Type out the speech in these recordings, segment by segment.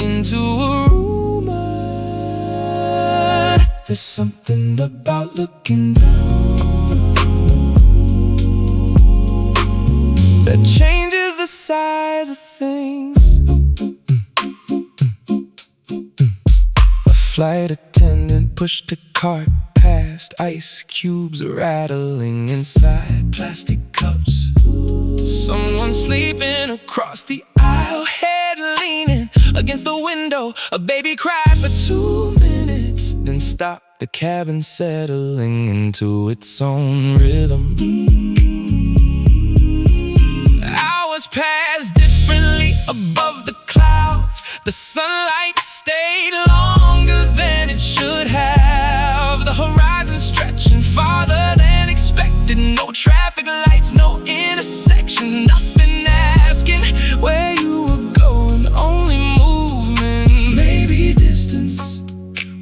into a rumor. There's something about looking down that changes the size of things. A flight attendant pushed a cart past, ice cubes rattling inside plastic cups. Someone sleeping across the aisle, head leaning against the window. A baby cried for 2 minutes, then stopped, the cabin settling into its own rhythm. Hours passed differently above the clouds. The sunlight stayed longer than it should have. The horizon stretching farther than expected. No traffic lights, no intersections, nothing asking where you were going, only movement. Maybe distance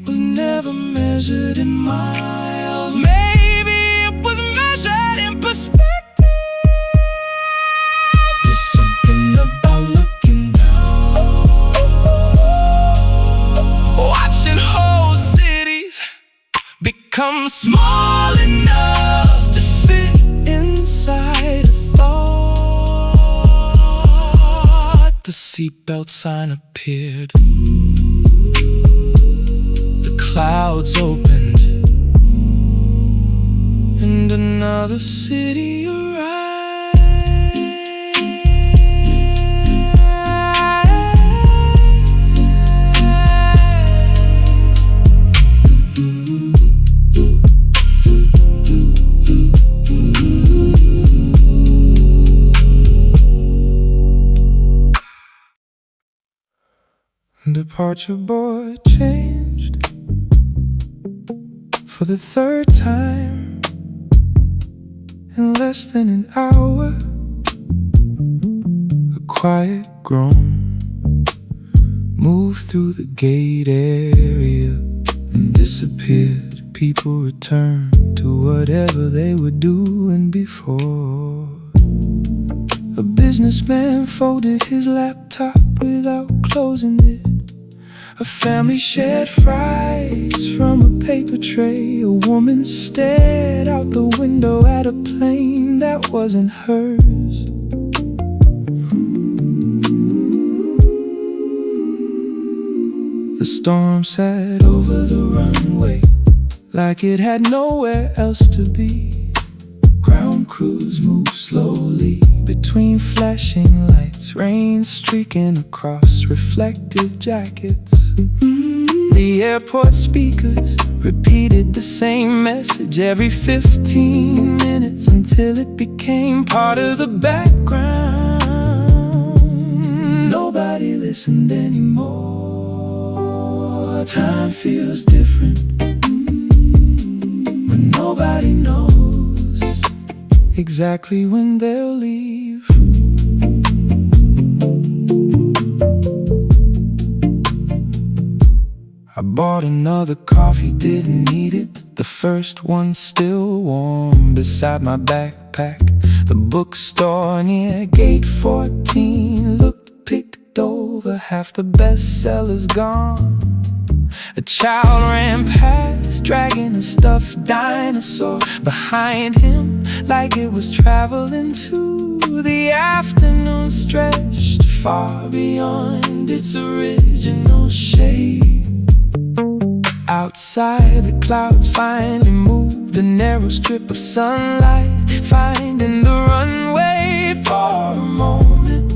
was never measured in miles. Maybe it was measured in perspective. There's something about looking down, watching whole cities become small enough to fit inside a thought. The seatbelt sign appeared, the clouds opened, and another city arrived. Departure board changed for the 3rd time in less than an hour. A quiet groan moved through the gate area and disappeared. People returned to whatever they were doing before. A businessman folded his laptop without closing it. A family shared fries from a paper tray. A woman stared out the window at a plane that wasn't hers. The storm sat over the runway like it had nowhere else to be. Ground crews moved slowly between flashing lights, rain streaking across reflective jackets. The airport speakers repeated the same message every 15 minutes until it became part of the background. Nobody listened anymore. Time feels different when nobody knows exactly when they'll leave. I bought another coffee, didn't need it. The first one's still warm beside my backpack. The bookstore near gate 14 looked picked over, half the bestsellers gone. A child ran past, dragging a stuffed dinosaur behind him, like it was traveling to the afternoon, stretched far beyond its original shape. Outside, the clouds finally moved, a narrow strip of sunlight finding the runway. For a moment,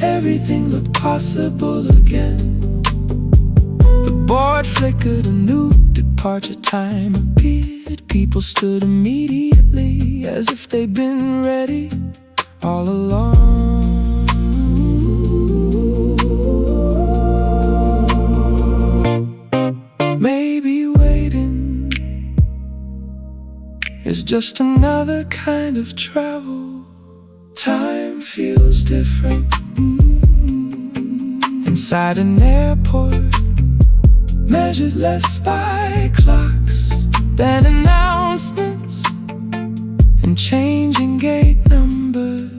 everything looked possible again. The board flickered, a new departure time appeared. People stood immediately as if they'd been ready all along. Maybe waiting is just another kind of travel. Time feels different inside an airport, measured less by clocks than announcements and changing gate numbers.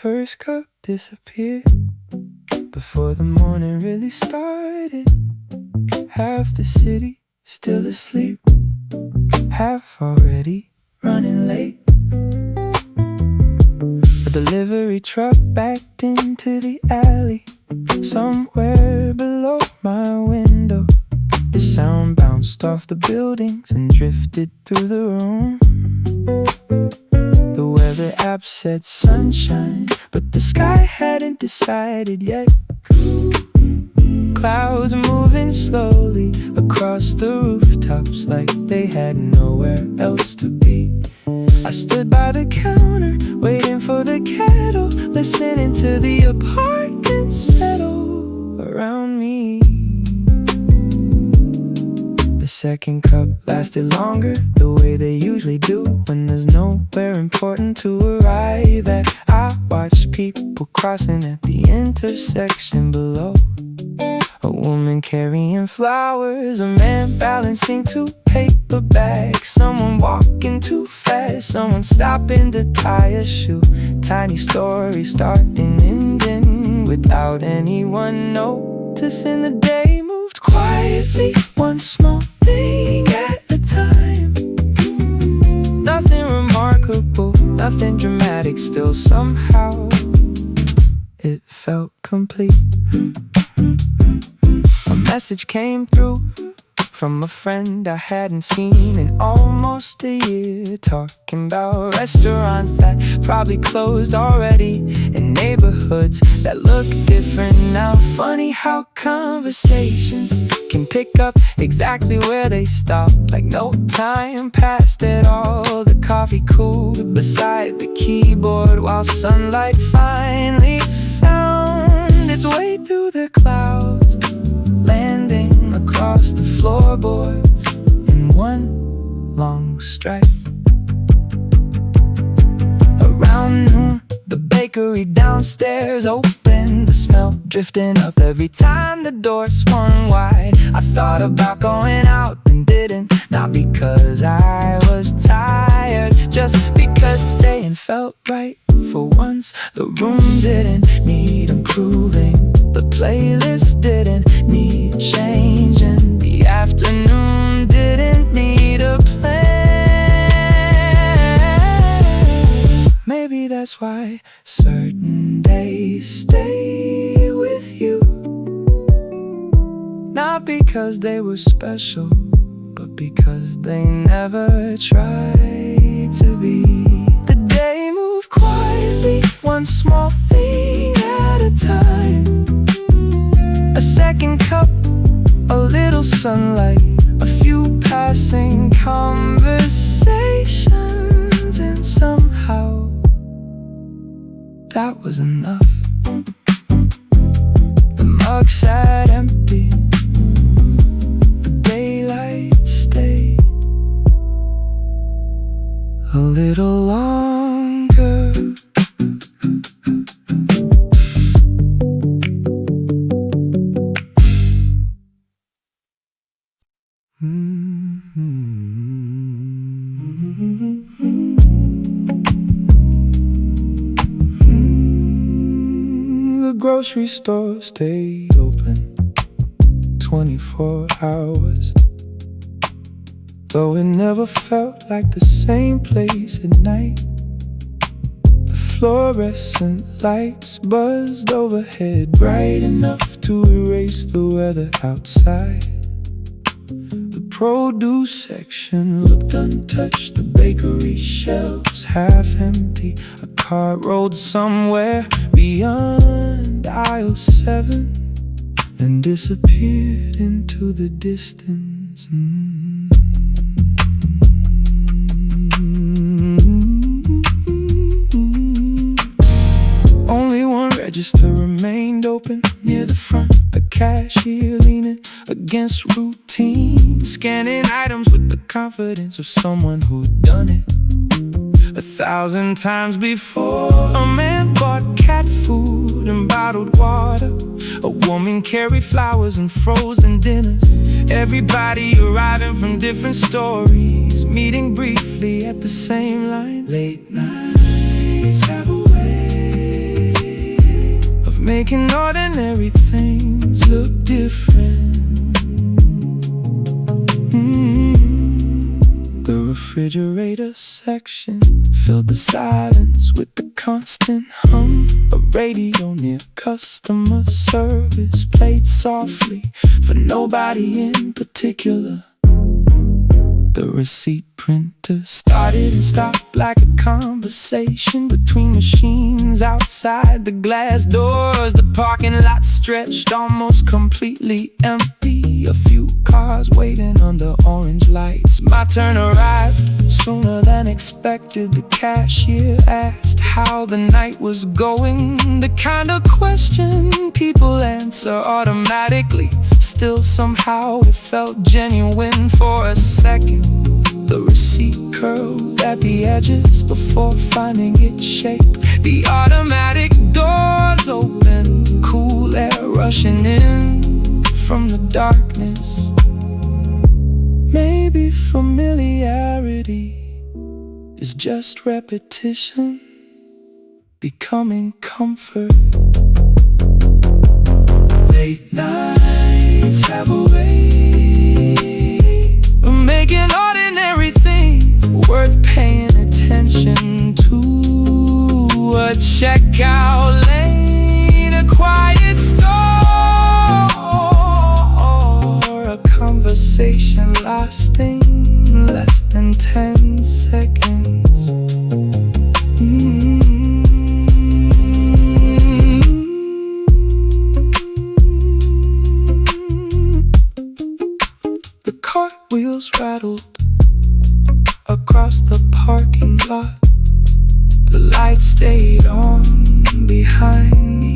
first cup disappeared before the morning really started. Half the city still asleep, half already running late. A delivery truck backed into the alley somewhere below my window. The sound bounced off the buildings and drifted through the room. The weather app said sunshine, but the sky hadn't decided yet. Clouds moving slowly across the rooftops like they had nowhere else to be. I stood by the counter, waiting for the kettle, listening to the apartments settle around me. The second cup lasted longer, the way they usually do when there's nowhere important to arrive at. I watched people crossing at the intersection below. A woman carrying flowers, a man balancing two paper bags, someone walking too fast, someone stopping to tie a shoe. Tiny story starting, ending without anyone noticing. The day moved quietly, one small thing at a time. Nothing remarkable, nothing dramatic, still somehow it felt complete. A message came through from a friend I hadn't seen in almost a year, talking about restaurants that probably closed already and neighborhoods that look different now. Funny how conversations can pick up exactly where they stop, like no time passed at all. The coffee cooled beside the keyboard while sunlight finally found its way through the clouds, landing across the floorboards in one long stripe. Around noon, the bakery downstairs opened, the smell drifting up every time the door swung wide. I thought about going out and didn't, not because I was tired, just because staying felt right. For once, the room didn't need improving, the playlist didn't need changing, the afternoon didn't need a plan. Maybe that's why certain days stay with you, not because they were special, but because they never tried to be. The day moved quietly, one small thing at a time. A second cup, a little sunlight, a few passing conversations, and somehow that was enough. The mug sat empty, the daylight stayed a little longer. The grocery store stayed open 24 hours, though it never felt like the same place at night. The fluorescent lights buzzed overhead, bright enough to erase the weather outside. The produce section looked untouched, the bakery shelves half empty. A car rolled somewhere beyond aisle 7, then disappeared into the distance. Only one register remained open near the front, a cashier leaning against routine, scanning items with the confidence of someone who'd done it 1,000 times before. A man bought cat food and bottled water, a woman carried flowers and frozen dinners. Everybody arriving from different stories, meeting briefly at the same line. Late nights have a way making ordinary things look different. The refrigerator section filled the silence with the constant hum. A radio near customer service played softly for nobody in particular. The receipt printer started and stopped like a conversation between machines outside the glass doors. The parking lot stretched almost completely empty. A few cars waiting under orange lights. My turn arrived sooner than expected. The cashier asked how the night was going, the kind of question people answer automatically. Still somehow it felt genuine for a second. The receipt curled at the edges before finding its shape. The automatic doors open, cool air rushing in from the darkness. Maybe familiarity is just repetition becoming comfort. Late nights have a way of making ordinary things worth paying attention to. A checkout lane, a quiet store, a conversation lasting less than 10 seconds. The cartwheels rattled across the parking lot. The lights stayed on behind me.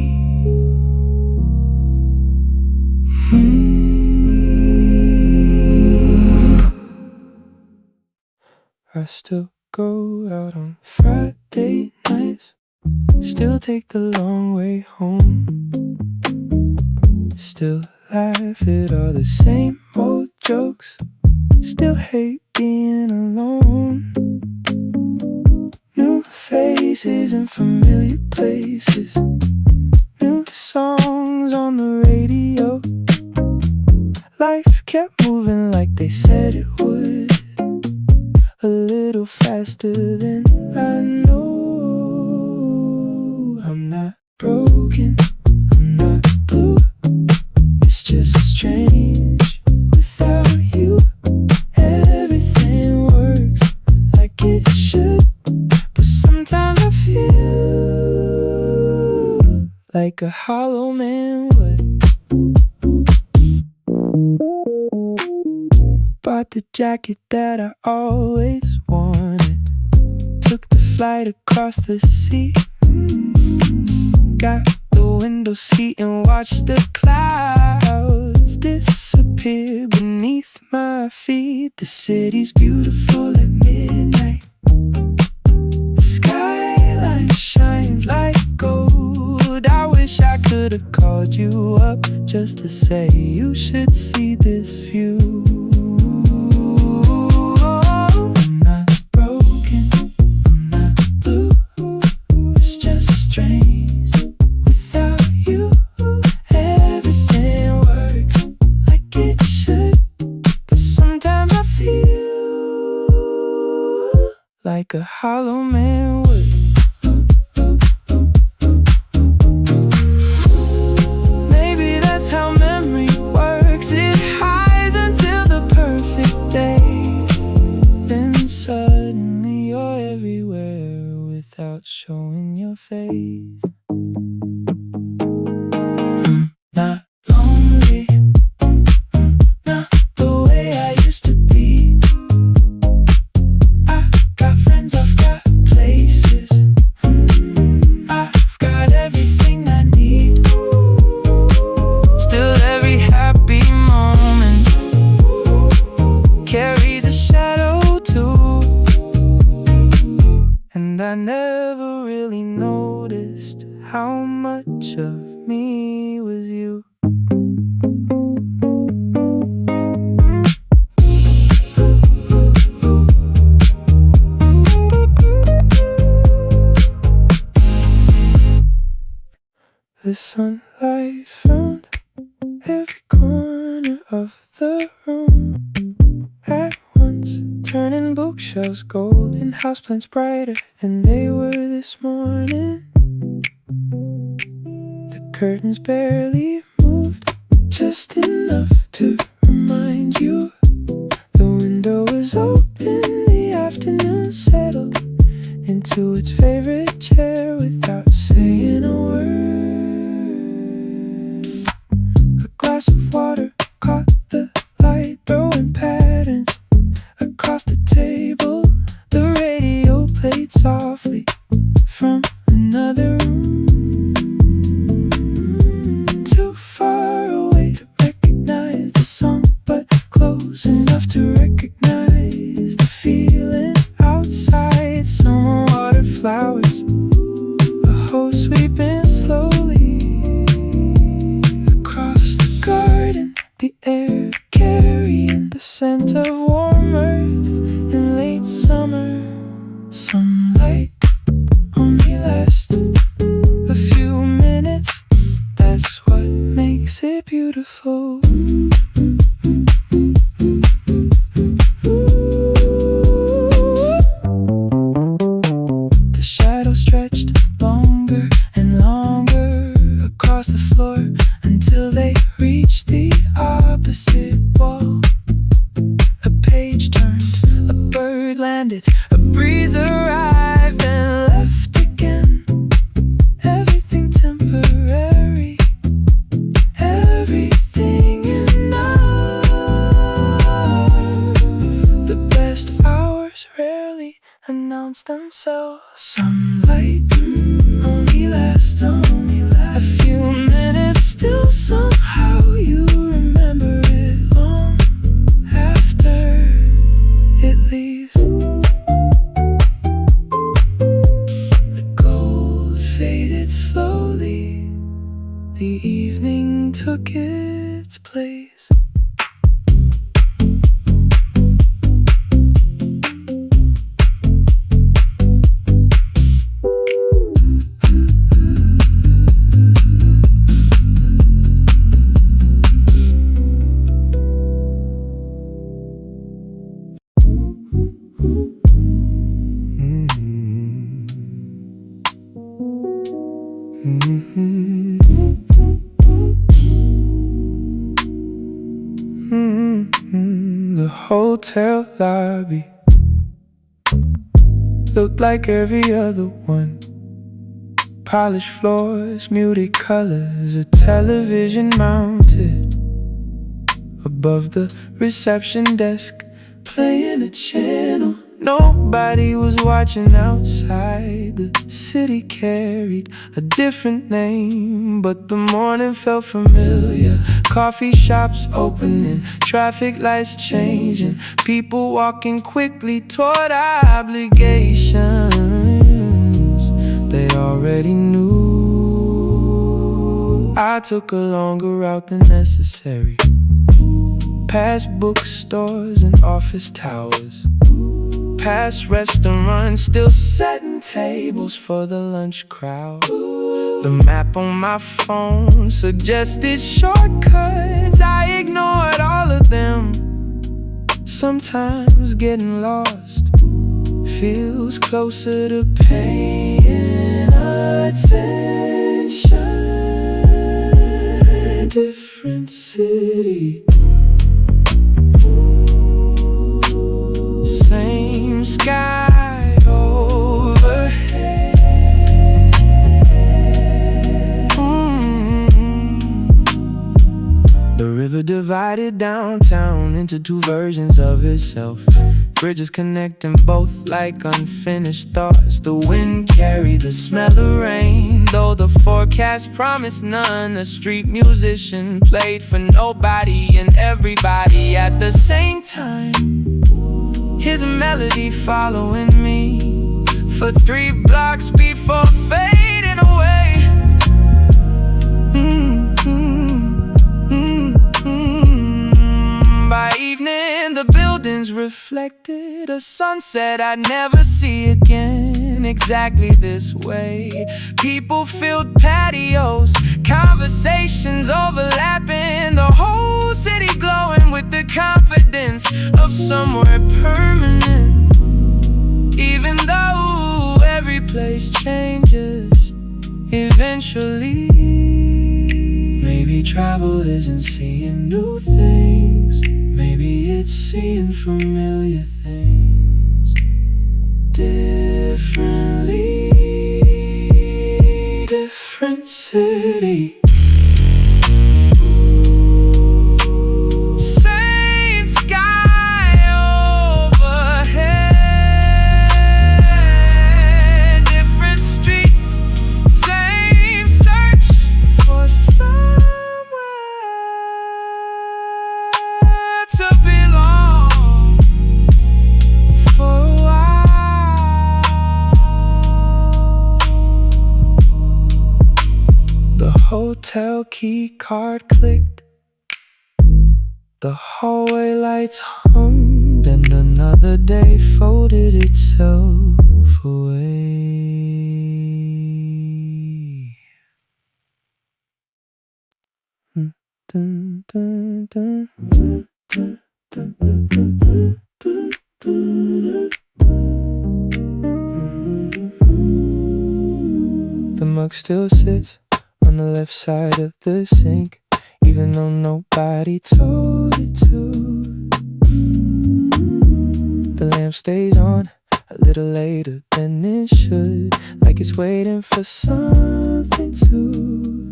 I still go out on Friday nights, still take the long way home, still laugh at all the same old jokes, still hate being alone. New faces in familiar places, new songs on the radio. Life kept moving like they said it would, a little faster than I know. I'm not broken, I'm not blue, it's just strange without you. Everything works like it should, but sometimes I feel like a hollow man would. Bought the jacket that I always wanted, took the flight across the sea, got the window seat and watched the clouds disappear beneath my feet. The city's beautiful at midnight, the skyline shines like gold. I wish I could have called you up just to say you should see this view. Like a hollow man would. Maybe that's how memory works. It hides until the perfect day, then suddenly you're everywhere without showing your face. Not lonely, not the way I used to be. I've got places, I've got everything I need. Still every happy moment carries a shadow too, and I never really noticed how much of me was you. the sunlight found every corner of the room at once, turning bookshelves gold and houseplants brighter than they were this morning. The curtains barely moved, just enough to remind you the window was open. The afternoon settled into its favorite chair without saying a word. A glass of water caught the light, throwing patterns across the table. The radio played softly from another room, too far away to recognize the song, but close enough to recognize the feeling outside. Summer water flowers, a hose sweeping slowly across the garden, the air carrying the scent of warm earth in late summer. Sunlight only lasts a few minutes, that's what makes it beautiful. The shadow stretched longer and longer across the floor until they reached the opposite wall. A page turned, a bird landed, a breeze arrived and left again. Everything temporary, everything enough. The best hours rarely announce themselves. Sunlight only lasts a few minutes, still somehow you remember it long after it leaves. The gold faded slowly, the evening took its place. The hotel lobby looked like every other one. Polished floors, muted colors, a television mounted above the reception desk, playing a channel. Nobody was watching outside. The city carried a different name, but the morning felt familiar. Coffee shops opening, traffic lights changing, people walking quickly toward obligations they already knew. I took a longer route than necessary, past bookstores and office towers, past restaurants still setting tables for the lunch crowd. The map on my phone suggested shortcuts, I ignored all of them. Sometimes getting lost feels closer to paying attention. Different city, same sky overhead. The river divided downtown into two versions of itself, bridges connecting both like unfinished thoughts. The wind carried the smell of rain, though the forecast promised none. A street musician played for nobody and everybody at the same time, his melody following me for 3 blocks before fading away. By evening the buildings reflected a sunset I'd never see again. exactly this way. People filled patios, conversations overlapping, the whole city glowing with the confidence of somewhere permanent. Even though every place changes eventually, maybe travel isn't seeing new things, maybe it's seeing familiar things differently. Different city, same sky overhead, different streets, same search for somewhere to belong for a while. The hotel key card clicked, the hallway lights hummed, and another day folded itself away. Dun, dun, dun, dun, dun, dun, dun, dun, dun, dun. The mug still sits on the left side of the sink, even though nobody told it to. The lamp stays on a little later than it should, like it's waiting for something to.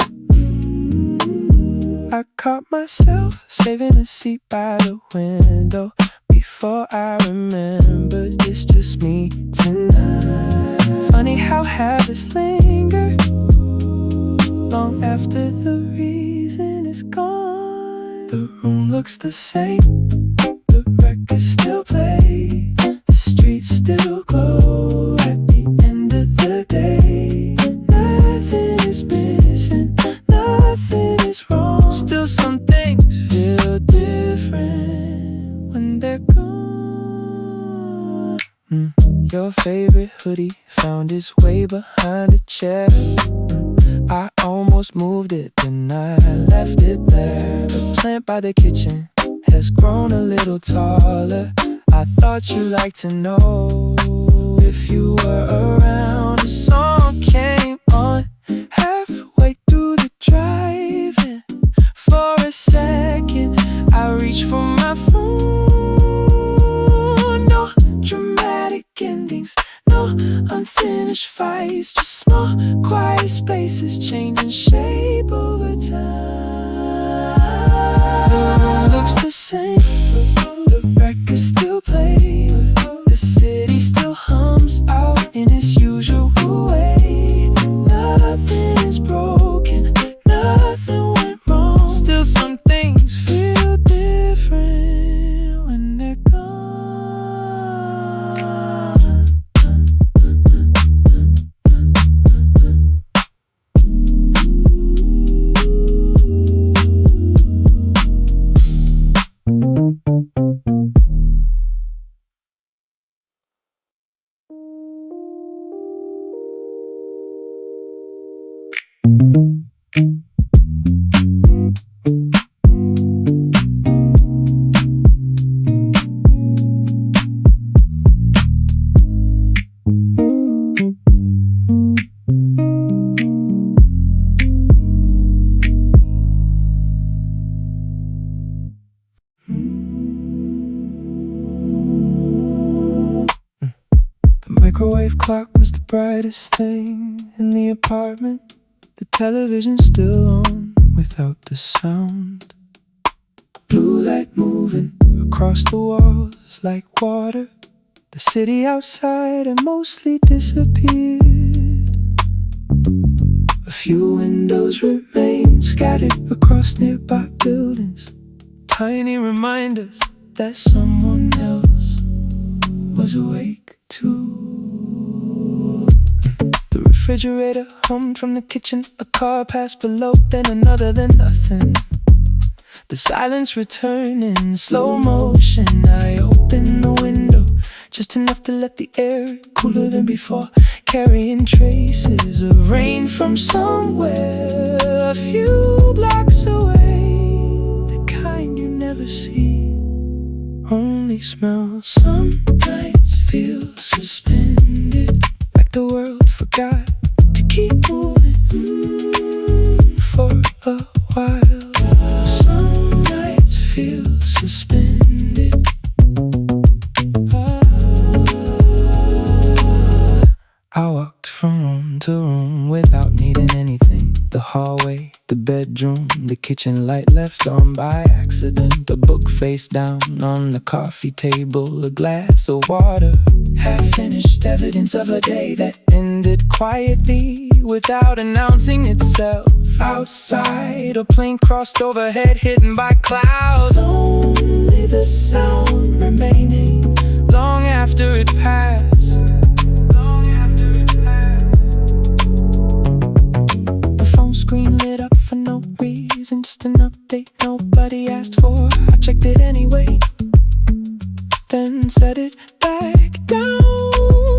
I caught myself saving a seat by the window before I remembered it's just me tonight. Funny how habits linger long after the reason is gone. The room looks the same, the records still play, the streets still glow at the end of the day. Nothing is missing, nothing is wrong. Still some things feel different when they're gone. Your favorite hoodie found its way behind a chair. I almost moved it, then I left it there. The plant by the kitchen has grown a little taller. I thought you'd like to know if you were around. A song came on halfway through the drive-in. For a second I reached for my phone. No dramatic endings, no unfinished fights, just small quiet spaces changing shape over time. The room looks the same, the records still play, the city still hums out in its usual way. Nothing is broken, nothing went wrong. Still some things feel different when they're gone. Microwave clock was the brightest thing in the apartment. The television still on without the sound. Blue light moving across the walls like water. The city outside had mostly disappeared. A few windows remain scattered across nearby buildings, tiny reminders that someone else was awake too. The refrigerator hummed from the kitchen, a car passed below, then another, then nothing. The silence returned in slow motion. I opened the window just enough to let the air cooler than before, carrying traces of rain from somewhere a few blocks away. The kind you never see, only smell. Some nights feel suspended, like the world forgot to keep moving for a while. Some nights feel suspended. I walked from room to room without needing anything. The hallway, the bedroom, the kitchen light left on by accident. A book face down on the coffee table, a glass of water, half-finished evidence of a day that ended quietly without announcing itself. Outside, a plane crossed overhead, hidden by clouds. Only the sound remaining long after it passed. Screen lit up for no reason, just an update nobody asked for. I checked it anyway, then set it back down.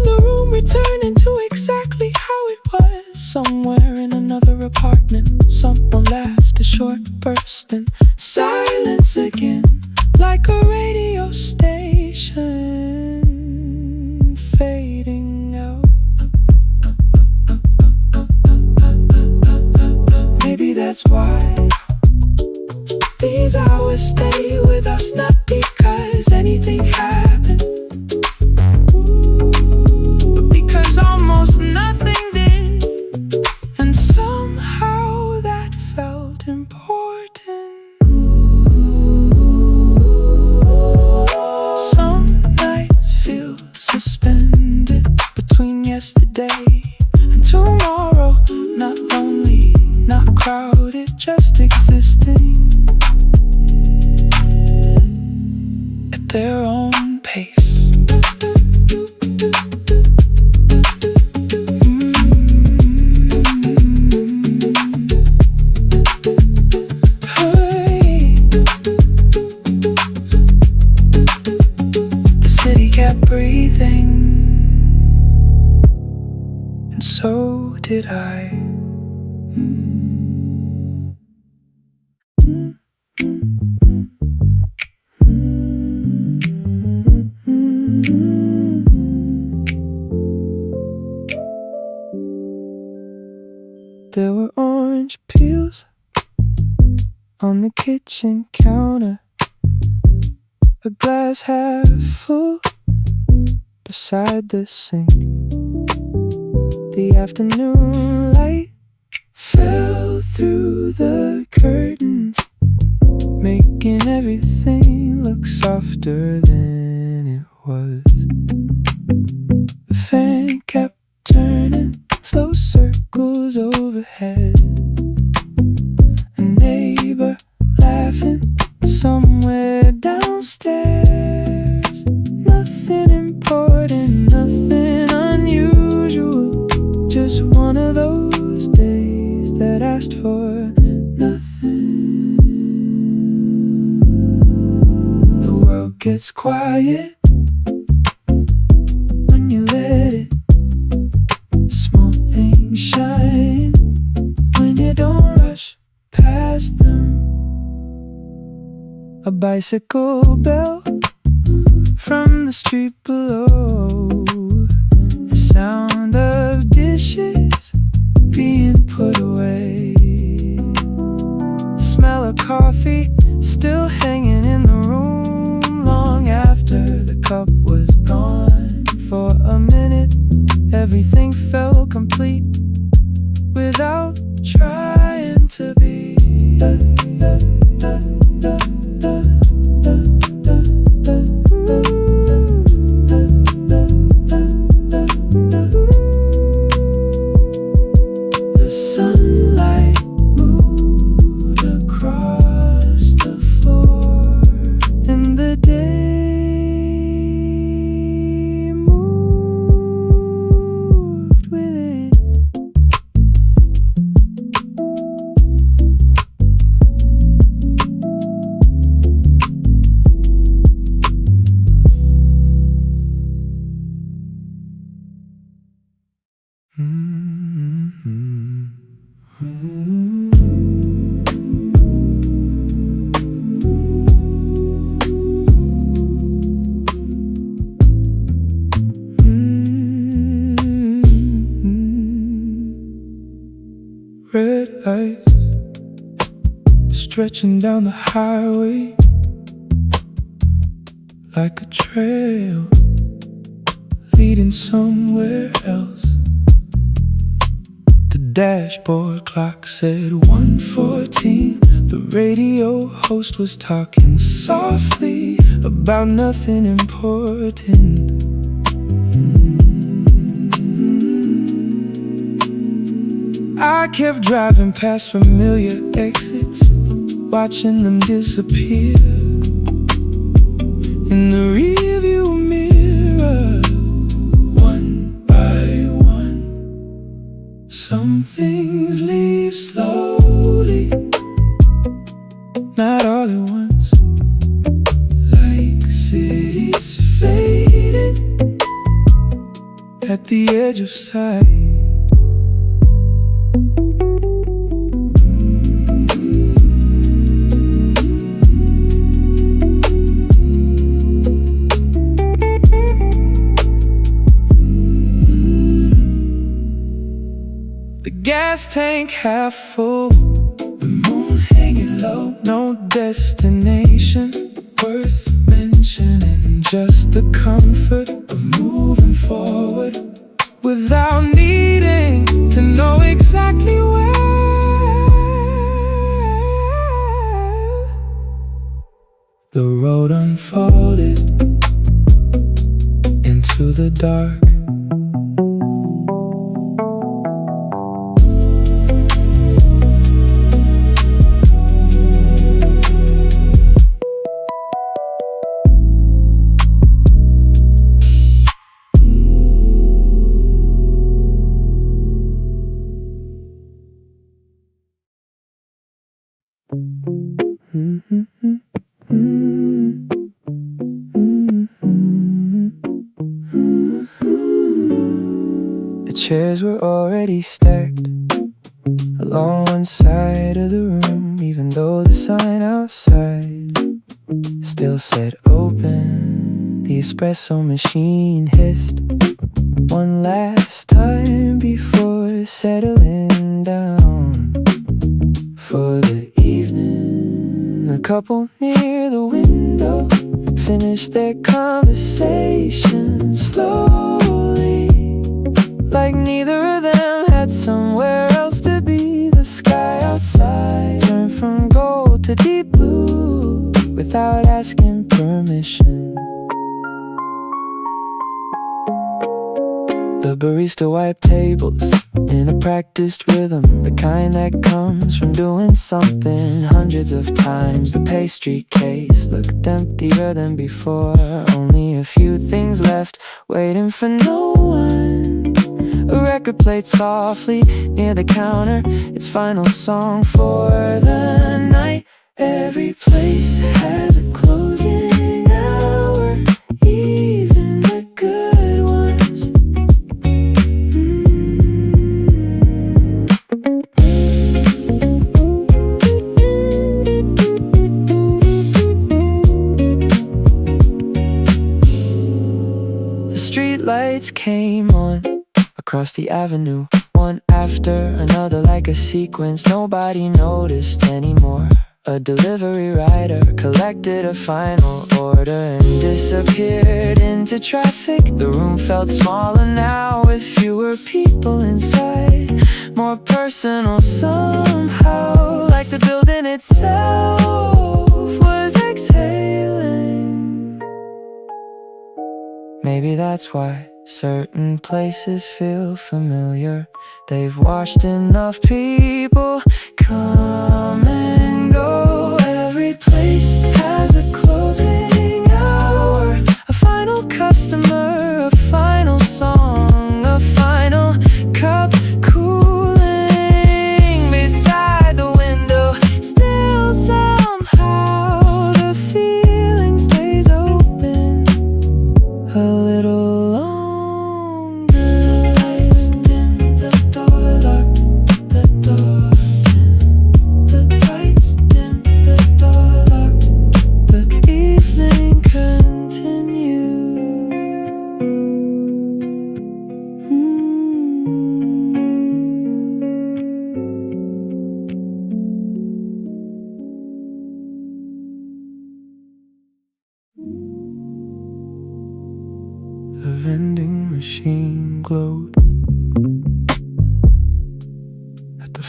The room returning to exactly how it was. Somewhere in another apartment, someone laughed a short burst, then silence again, like a radio station fading out. Maybe that's why these hours stay with us, not because anything happened, but because almost nothing did, and somehow that felt important. Some nights feel suspended between yesterday and tomorrow, not lonely, not crowded, just existing at their own pace. The city kept breathing, and so did I. There were orange peels on the kitchen counter, a glass half full beside the sink. The afternoon light fell through the curtains, making everything look softer than it was. The fan kept turning slow circles overhead, a neighbor laughing somewhere downstairs. Nothing important, nothing unusual, just one of those days that asked for nothing. The world gets quiet when you let it. Small things shine when you don't rush past them. A bicycle bell from the street below, the sound of dishes being put away, the smell of coffee still hanging in the room long after the cup was gone. For a minute everything felt complete without trying to be. red lights stretching down the highway like a trail leading somewhere else. The dashboard clock said 1:14. The radio host was talking softly about nothing important. I kept driving past familiar exits, watching them disappear in the rearview mirror, one by one. Some things leave slowly, not all at once, like cities fading at the edge of sight. The gas tank half full, the moon hanging low, no destination worth mentioning, just the comfort of moving forward without needing to know exactly where. The road unfolded into the dark. The chairs were already stacked along one side of the room, even though the sign outside still said open. The espresso machine hissed one last time before settling down for the evening. The couple near the window finished their conversation slowly, like neither of them had somewhere else to be. The sky outside turned from gold to deep blue without asking permission. The barista wiped tables in a practiced rhythm, the kind that comes from doing something hundreds of times. The pastry case looked emptier than before, only a few things left, waiting for no one. A record played softly near the counter, its final song for the night. Every place has a closing hour, even the good ones. The street lights came on across the avenue, one after another like a sequence nobody noticed anymore. A delivery rider collected a final order and disappeared into traffic. The room felt smaller now with fewer people inside, more personal somehow, like the building itself was exhaling. Maybe that's why certain places feel familiar. They've washed enough people come and go. Every place has a closing hour, a final customer, a final song, a final cup cooling beside the window. Still somehow the feeling stays open a little longer. Evening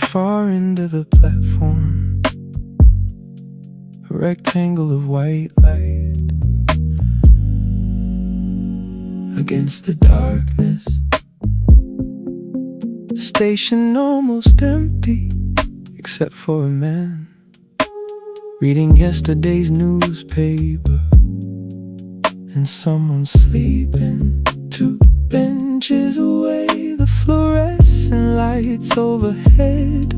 far into the platform, a rectangle of white light against the darkness. Station almost empty, except for a man reading yesterday's newspaper, and someone sleeping 2 benches away. The fluorescent lights overhead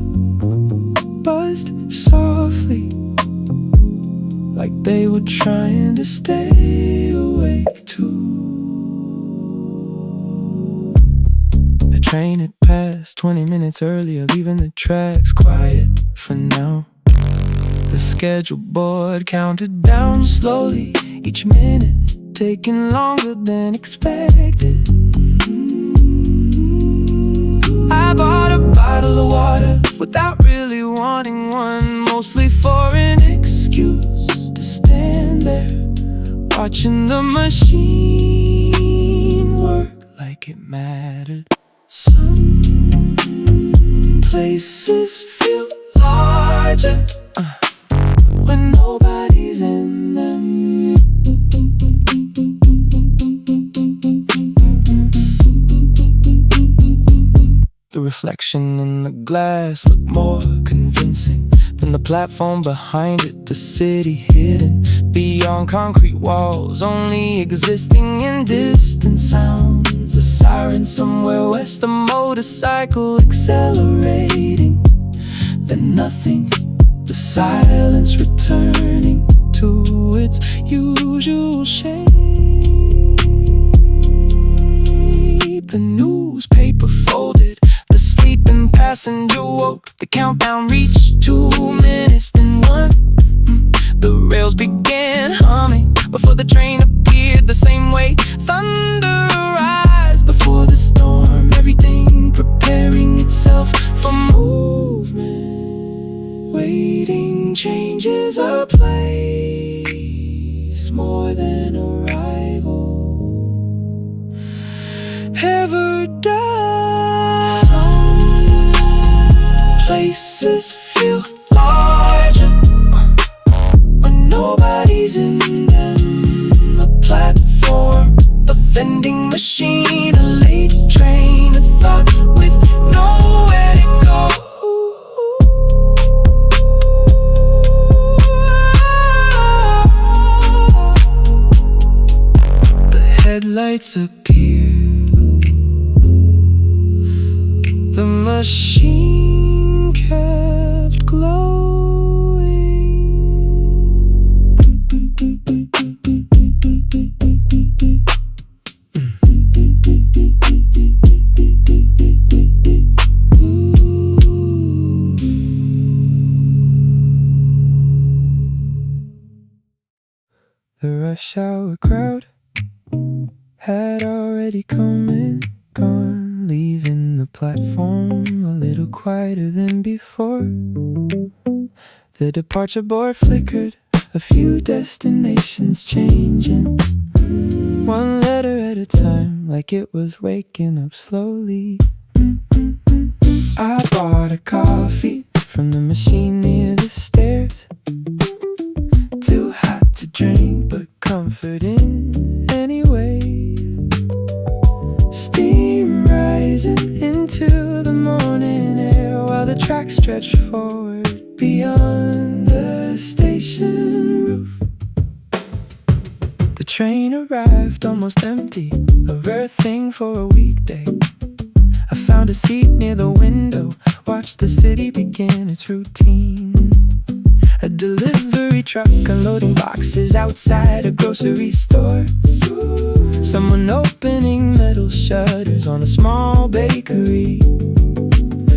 buzzed softly, like they were trying to stay awake too. The train had passed 20 minutes earlier, leaving the tracks quiet for now. The schedule board counted down slowly, each minute taking longer than expected. I bought a bottle of water without really wanting one, mostly for an excuse to stand there, watching the machine work like it mattered. Some places feel larger when nobody's in them. The reflection in the glass looked more convincing than the platform behind it. The city hidden beyond concrete walls, only existing in distant sounds. A siren somewhere west, a motorcycle accelerating, then nothing. The silence returning to its usual shape. The newspaper folded, the sleeping passenger woke. The countdown reached 2 minutes, then 1. The rails began humming before the train appeared the same way. Thunder arrives before the storm, everything preparing itself for movement. Waiting changes a place more than arrival ever does. Some places feel larger when nobody's in them. A platform, a vending machine, a late train, a thought with nowhere to go. Headlights appeared, the machine kept glowing. The rush hour crowd had already come and gone, leaving the platform a little quieter than before. The departure board flickered, a few destinations changing, one letter at a time, like it was waking up slowly. I bought a coffee from the machine near the stairs. Too hot to drink, but comforting anyway. Steam rising into the morning air, while the tracks stretched forward beyond the station roof. The train arrived almost empty, a rare thing for a weekday. I found a seat near the window, watched the city begin its routine. A delivery truck unloading boxes outside a grocery store. Someone opening metal shutters on a small bakery.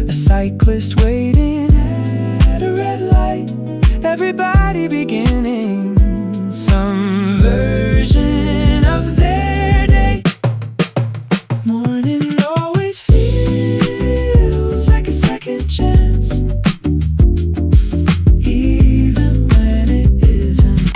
A cyclist waiting at a red light. Everybody beginning some version of their day. Morning always feels like a second chance, even when it isn't.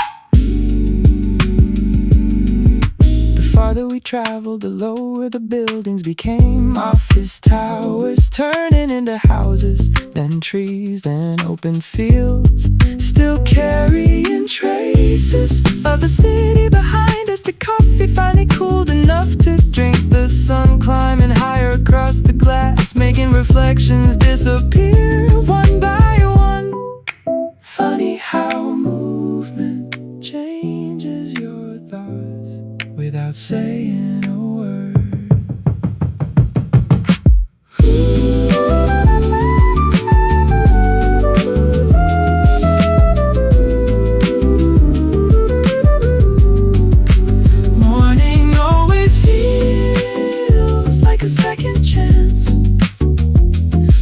The farther we traveled, the lower the buildings became. Office towers turning into houses, then trees, then open fields, still carrying traces of the city behind us. The coffee finally cooled enough to drink. The sun climbing higher across the glass, making reflections disappear one by one. Funny how movement changes your thoughts without saying a word. Morning always feels like a second chance.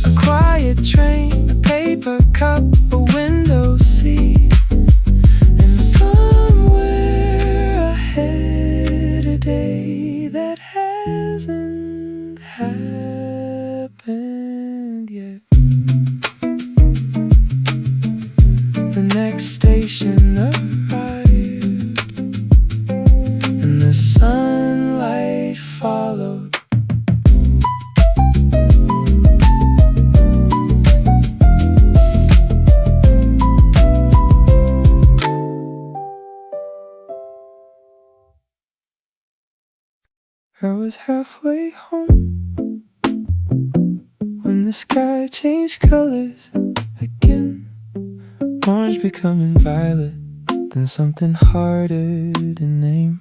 A quiet train, a paper cup, a window seat, and somewhere ahead a day that hasn't happened yet. The next station arrived, and the sunlight followed. I was halfway home when the sky changed colors again. Orange becoming violet, then something harder to name.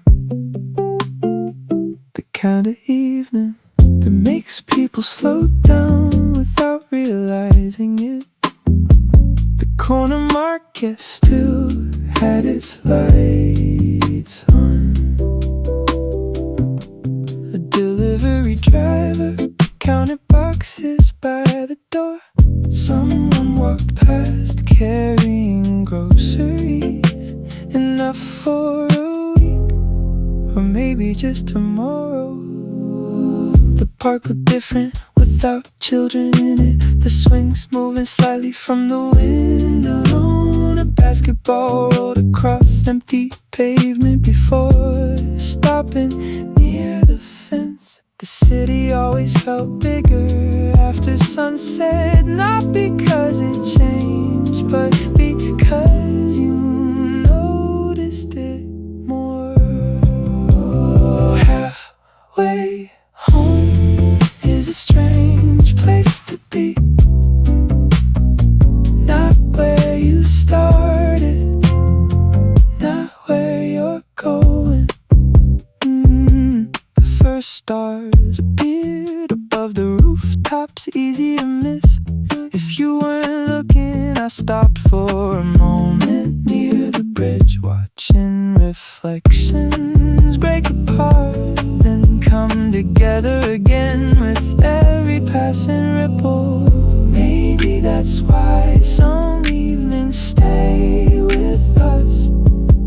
The kind of evening that makes people slow down without realizing it. The corner market still had its lights on. A delivery driver counted boxes by the door. Someone walked past carrying groceries, enough for a week, or maybe just tomorrow. The park looked different without children in it. The swings moving slightly from the wind alone. A basketball rolled across empty pavement before stopping near the fence. The city always felt bigger after sunset, not because it changed, but because you noticed it more. Halfway home is a strange place to be, not where you started, not where you're going. The first stars appeared above the rooftops, easy to miss if you weren't looking. I stopped for a moment near the bridge, watching reflections break apart, then come together again with every passing ripple. Maybe that's why some evenings stay with us,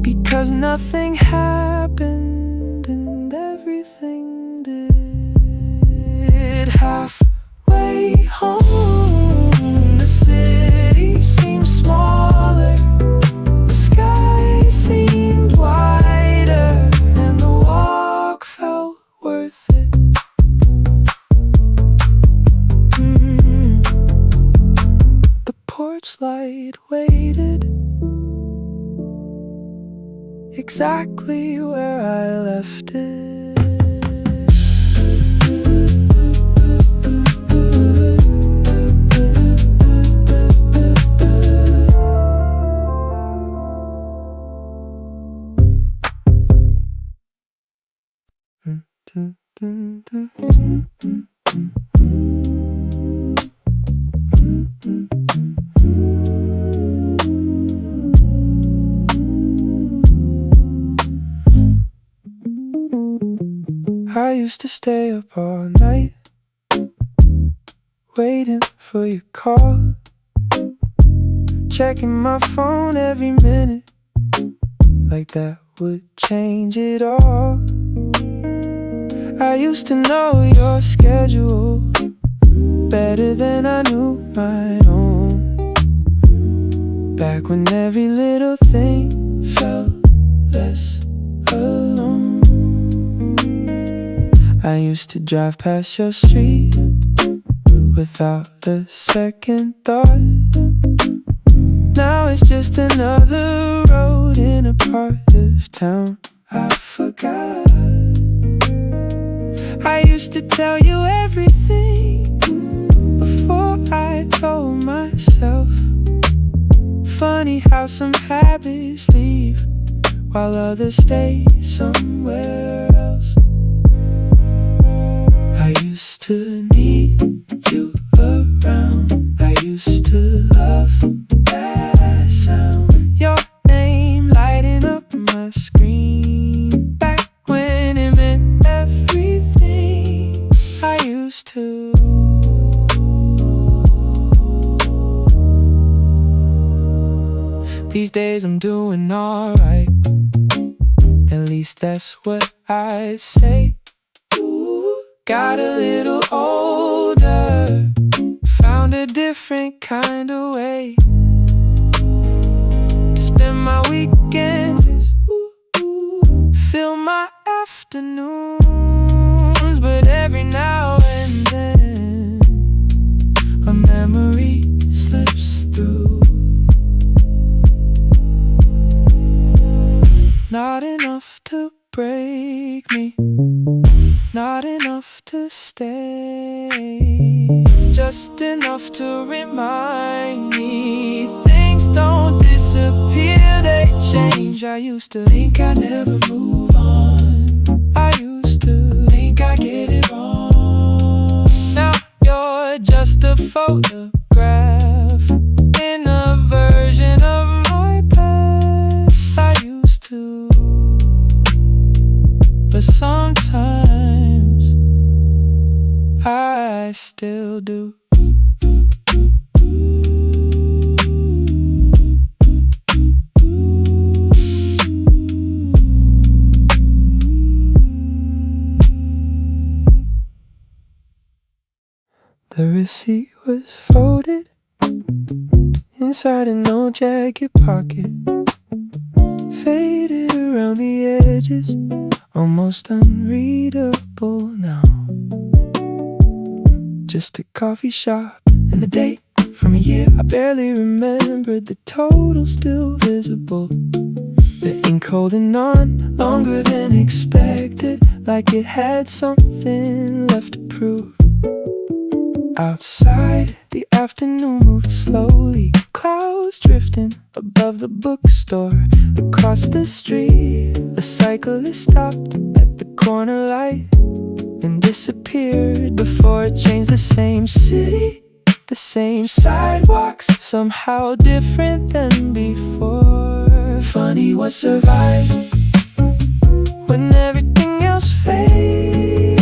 because nothing happened and everything did. Halfway home, the city seemed smaller, the sky seemed wider, and the walk felt worth it. The porch light waited exactly where I left it. I used to stay up all night, waiting for your call, checking my phone every minute, like that would change it all. I used to know your schedule better than I knew my own, back when every little thing felt less alone. I used to drive past your street without a second thought. Now it's just another road in a part of town I forgot. I used to tell you everything before I told myself. Funny how some habits leave while others stay somewhere else. I used to need you around. I used to love that sound. Your name lighting up my screen. Back when it meant everything. I used to. These days I'm doing alright. At least that's what I say. Got a little older, found a different kind of way to spend my weekends, fill my afternoons. But every now and then a memory slips through. Not enough to break me, not enough to stay, just enough to remind me things don't disappear, they change. I used to think I'd never move on. I used to think I'd get it wrong. Now you're just a photograph in a version of my past. I used to, but sometimes I still do. The receipt was folded inside an old jacket pocket, faded around the edges, almost unreadable now. Just a coffee shop and a date from a year I barely remembered. The total still visible, the ink holding on longer than expected, like it had something left to prove. Outside, the afternoon moved slowly, clouds drifting above the bookstore. Across the street, a cyclist stopped at the corner light and disappeared before it changed. The same city, the same sidewalks, somehow different than before. Funny what survives when everything else fades.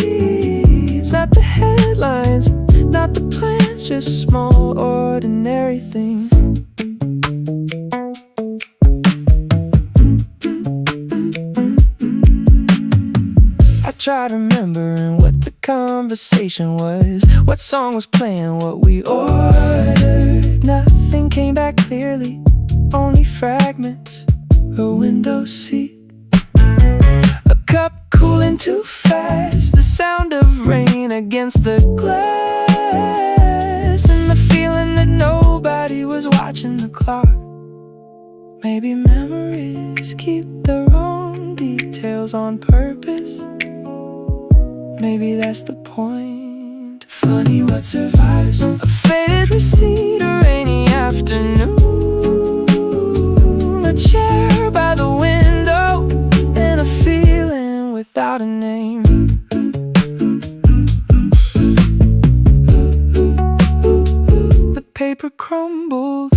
Not the headlines, not the plans, just small ordinary things. I tried remembering what the conversation was, what song was playing, what we ordered. Nothing came back clearly, only fragments, a window seat, a cup cooling too fast, the sound of rain against the glass, and the feeling that nobody was watching the clock. Maybe memories keep the wrong details on purpose. Maybe that's the point. Funny what survives a faded receipt, a rainy afternoon, a chair by the window, and a feeling without a name. The paper crumbled,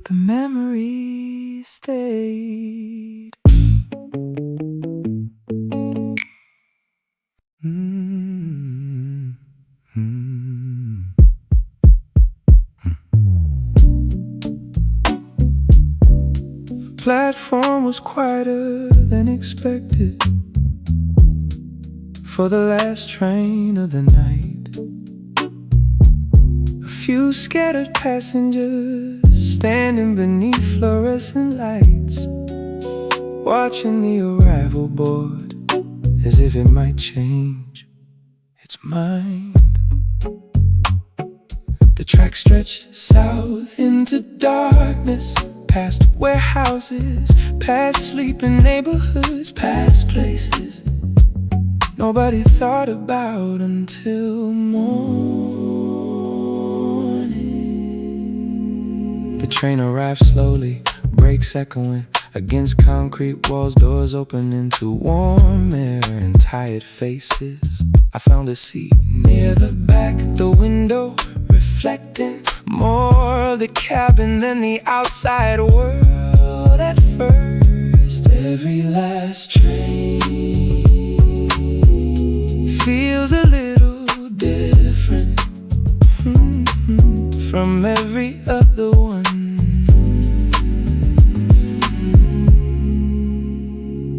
the memory stayed. The platform was quieter than expected for the last train of the night. A few scattered passengers standing beneath fluorescent lights, watching the arrival board as if it might change its mind. tracks stretch south into darkness, past warehouses, past sleeping neighborhoods, past places nobody thought about until morning. The train arrived slowly, brakes echoing against concrete walls, doors open into warm air and tired faces. I found a seat near the back, the window reflecting more of the cabin than the outside world. At first, every last train feels a little different from every other one.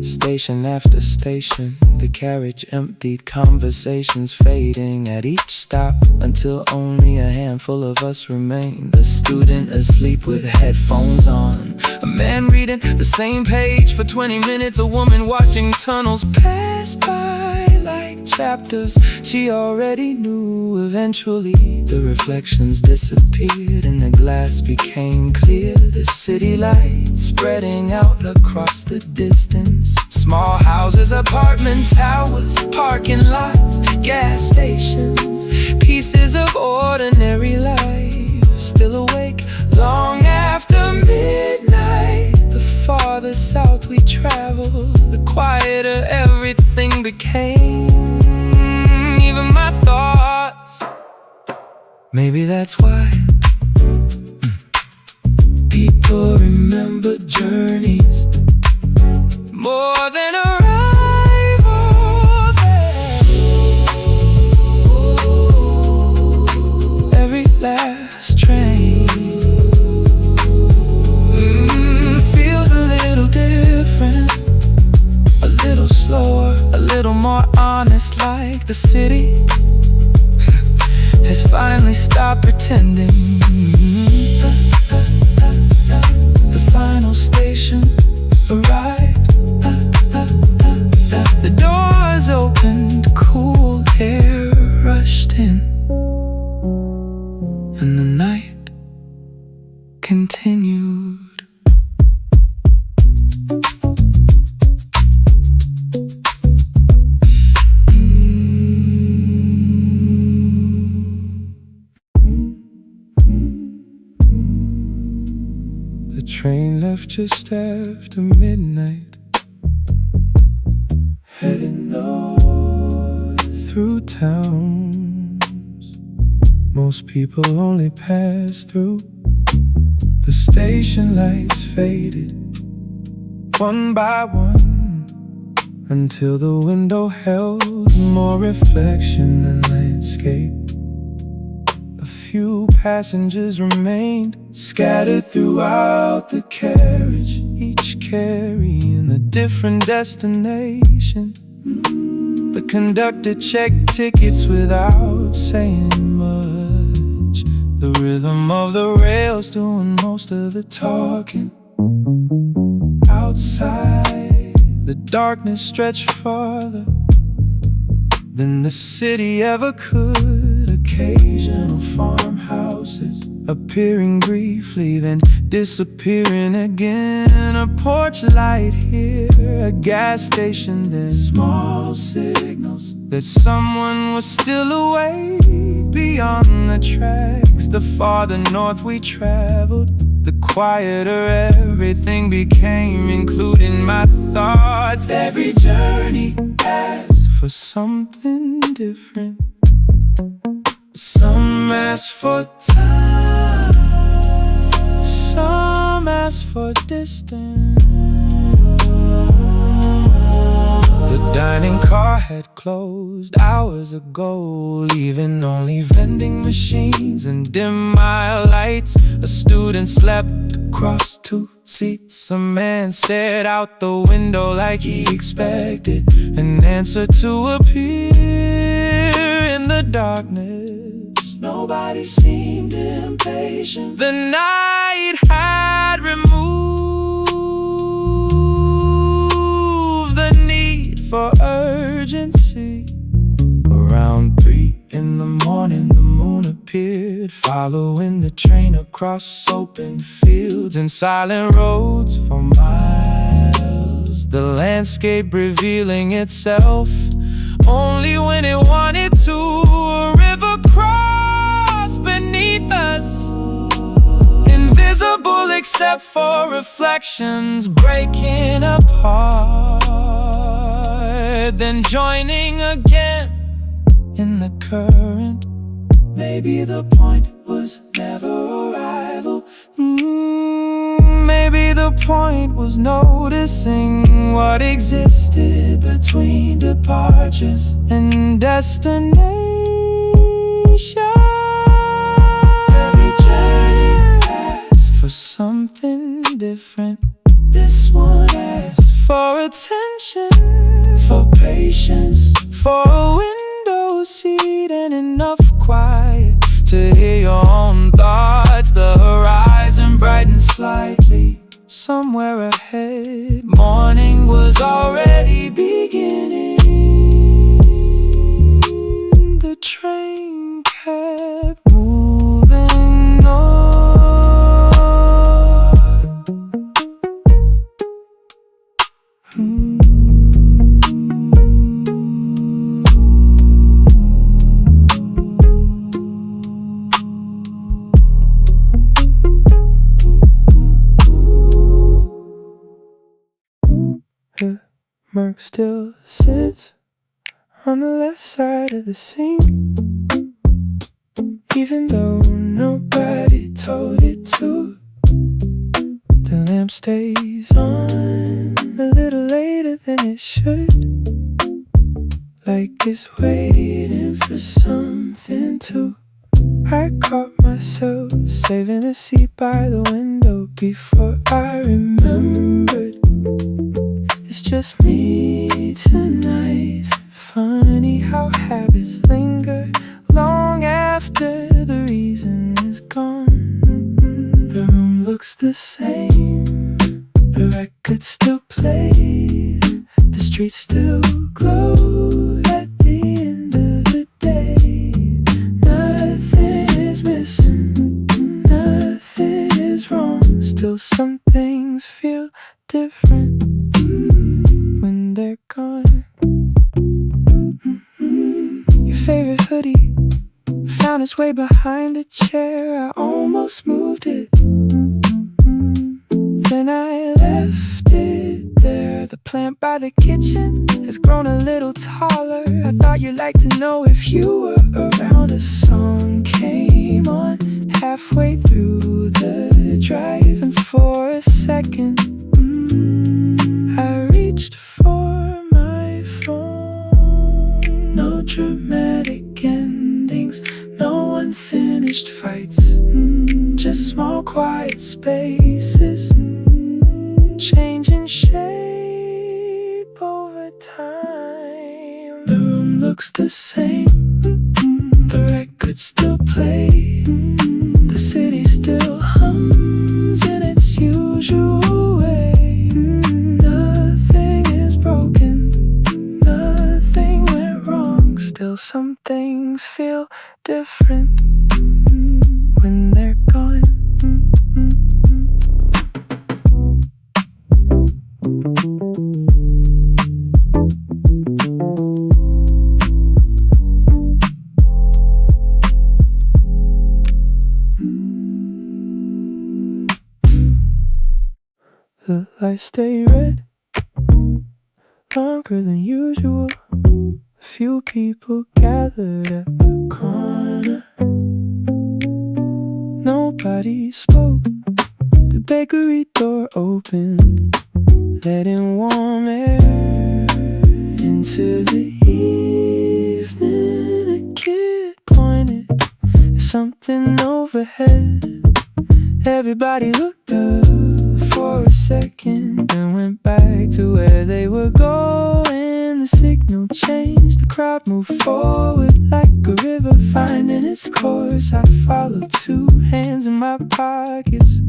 Station after station, the carriage emptied, conversations fading at each stop, until only a handful of us remained. A student asleep with headphones on, a man reading the same page for 20 minutes, a woman watching tunnels pass by like chapters she already knew. Eventually the reflections disappeared and the glass became clear. The city lights spreading out across the distance. Small houses, apartment towers, parking lots, gas stations, pieces of ordinary life still awake long after midnight. The farther south we traveled, the quieter everything became, even my thoughts. Maybe that's why people remember journeys more than arrivals. Every last train feels a little different, a little slower, a little more honest, like the city has finally stopped pretending. The final station arrived. The doors opened, cool air rushed in, and the night continued. The train left just after midnight, heading north through towns most people only pass through. The station lights faded one by one, until the window held more reflection than landscape. A few passengers remained scattered throughout the carriage, each carrying a different destination. The conductor checked tickets without saying much, the rhythm of the rails doing most of the talking. Outside, the darkness stretched farther than the city ever could. Occasional farmhouses appearing briefly, then disappearing again. A porch light here, a gas station there. Small signals that someone was still awake. Beyond the tracks, the farther north we traveled, the quieter everything became, including my thoughts. Every journey asks for something different. Some ask for time, some ask for distance. The dining car had closed hours ago, leaving only vending machines and dim mile lights. A student slept across two seats. A man stared out the window like he expected an answer to appear in the darkness. Nobody seemed impatient. The night had removed the need for urgency. Around 3 in the morning, the moon appeared disappeared, following the train across open fields and silent roads for miles. The landscape revealing itself only when it wanted to. A river crossed beneath us, invisible except for reflections breaking apart, then joining again in the current. Maybe the point was never arrival. Maybe the point was noticing what existed between departures and destination. Every journey asks for something different. This one asks for attention, for patience, for a window seat and enough quiet to hear your own thoughts. The horizon brightened slightly somewhere ahead. Morning was already beginning. The train kept moving on. The Merc still sits on the left side of the sink, even though nobody told it to. The lamp stays on a little later than it should, like it's waiting for something to. I caught myself saving a seat by the window before I remembered. It's just me tonight. Funny how habits linger long after the reason is gone. The room looks the same, the record still plays, the streets still glow at the end of the day. Nothing is missing, nothing is wrong. Still some things feel different when they're gone. Your favorite hoodie found its way behind a chair. I almost moved it, then I left it there. The plant by the kitchen has grown a little taller. I thought you'd like to know if you were around. A song came on halfway through the drive, and for a second I reached for my phone. No dramatic endings, no unfinished fights, just small quiet spaces, changing shape over time. The room looks the same, the records still play, the city still hums in its usual way. Nothing is broken, nothing went wrong. Still some things feel different when they're gone. The lights stay red longer than usual. A few people gathered at the corner. Nobody spoke. The bakery door opened, letting warm air into the evening. A kid pointed at something overhead. Everybody looked up for a second, then went back to where they were going. The signal changed, the crowd moved forward like a river finding its course. I followed, two hands in my pockets,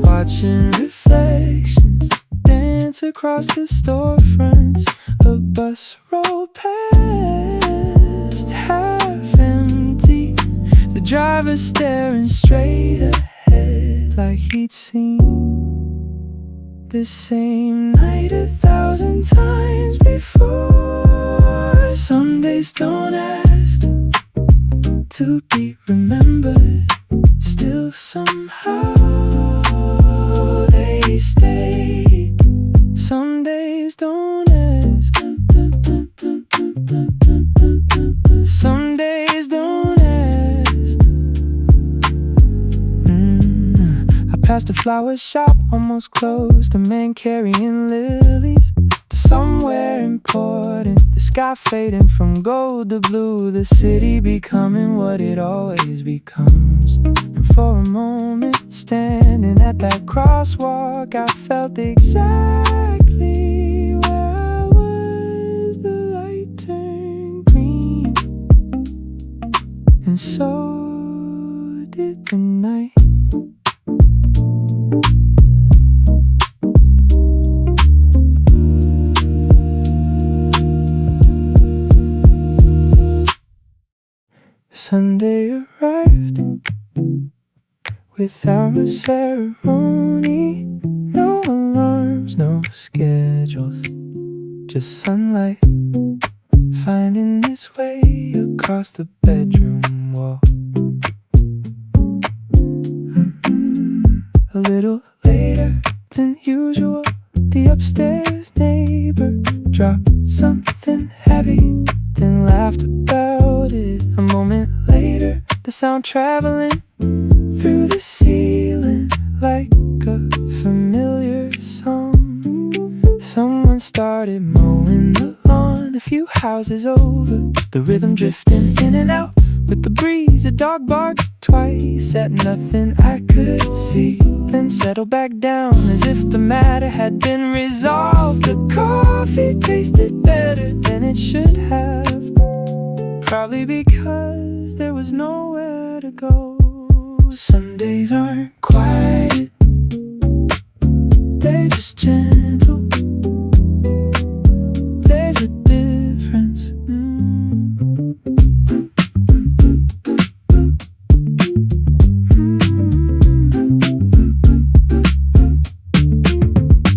watching reflections dance across the storefronts. A bus rolled past, half empty. The driver staring straight ahead like he'd seen the same night 1,000 times before. Some days don't ask to be remembered, still somehow they stay. Some days don't ask, some days don't ask. I passed a flower shop, almost closed. A man carrying lilies to somewhere important. The sky fading from gold to blue, the city becoming what it always becomes. And for a moment, standing at that crosswalk, I felt exactly where I was. The light turned green, and so did the night. Sunday arrived without a ceremony. No alarms, no schedules, just sunlight finding its way across the bedroom wall. A little later than usual, the upstairs neighbor dropped something heavy, then laughed about it. A moment later, the sound traveling through the ceiling like a familiar song. Someone started mowing the lawn a few houses over, the rhythm drifting in and out with the breeze. A dog barked twice at nothing I could see, then settled back down as if the matter had been resolved. The coffee tasted better than it should have, probably because there was nowhere to go. Some days aren't quiet, they're just gentle. There's a difference.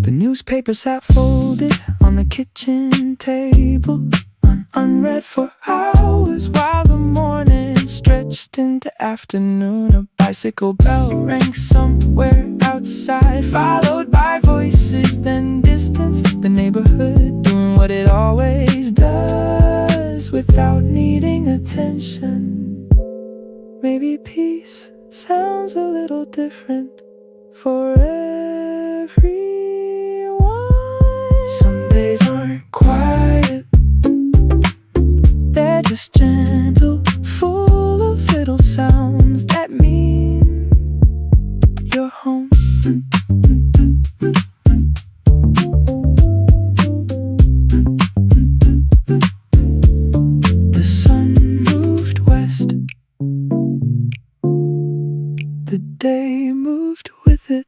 The newspaper sat folded on the kitchen table, unread for hours, while the morning stretched into afternoon. A bicycle bell rang somewhere outside, followed by voices, then distance. The neighborhood doing what it always does without needing attention. Maybe peace sounds a little different for everyone. Some days aren't quiet, they're just gentle, full of little sounds that mean you're home. The sun moved west, the day moved with it.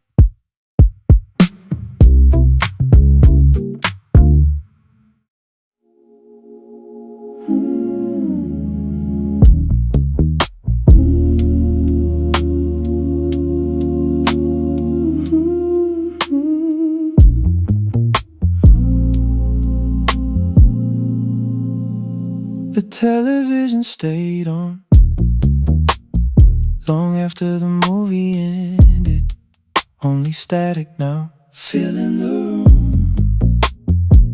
The television stayed on long after the movie ended. Only static now, filling the room.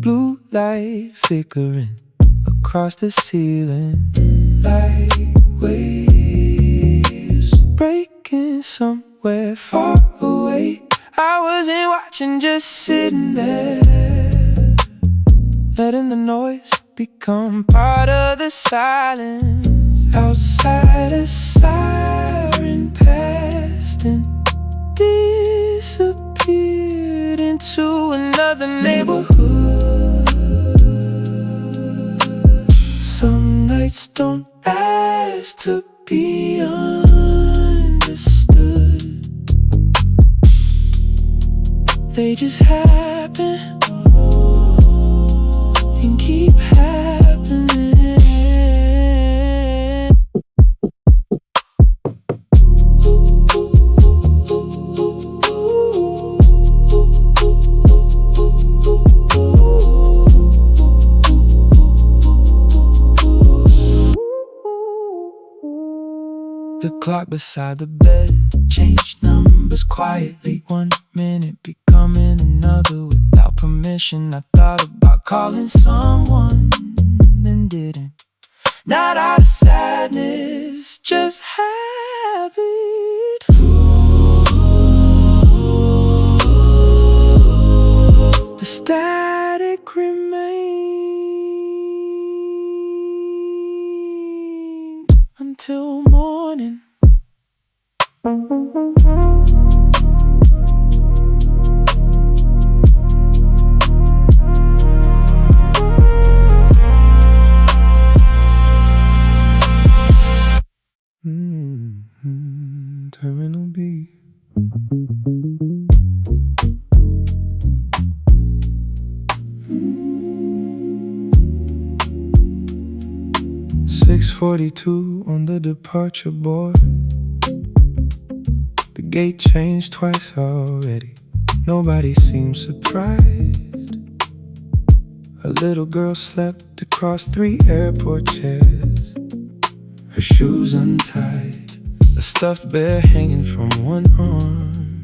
Blue light flickering across the ceiling, like waves breaking somewhere far away. I wasn't watching, just sitting there, letting the noise become part of the silence. Outside a siren passed and disappeared into another neighborhood. Some nights don't ask to be understood, they just happen and keep happening. The clock beside the bed changed numbers quietly. 1 minute becoming another. Without permission, I thought about calling someone, then didn't. Not out of sadness, just habit. The static remained until morning. Terminal B. "6:42 on the departure board. The gate changed twice already. Nobody seemed surprised. A little girl slept across 3 airport chairs, her shoes untied, a stuffed bear hanging from one arm.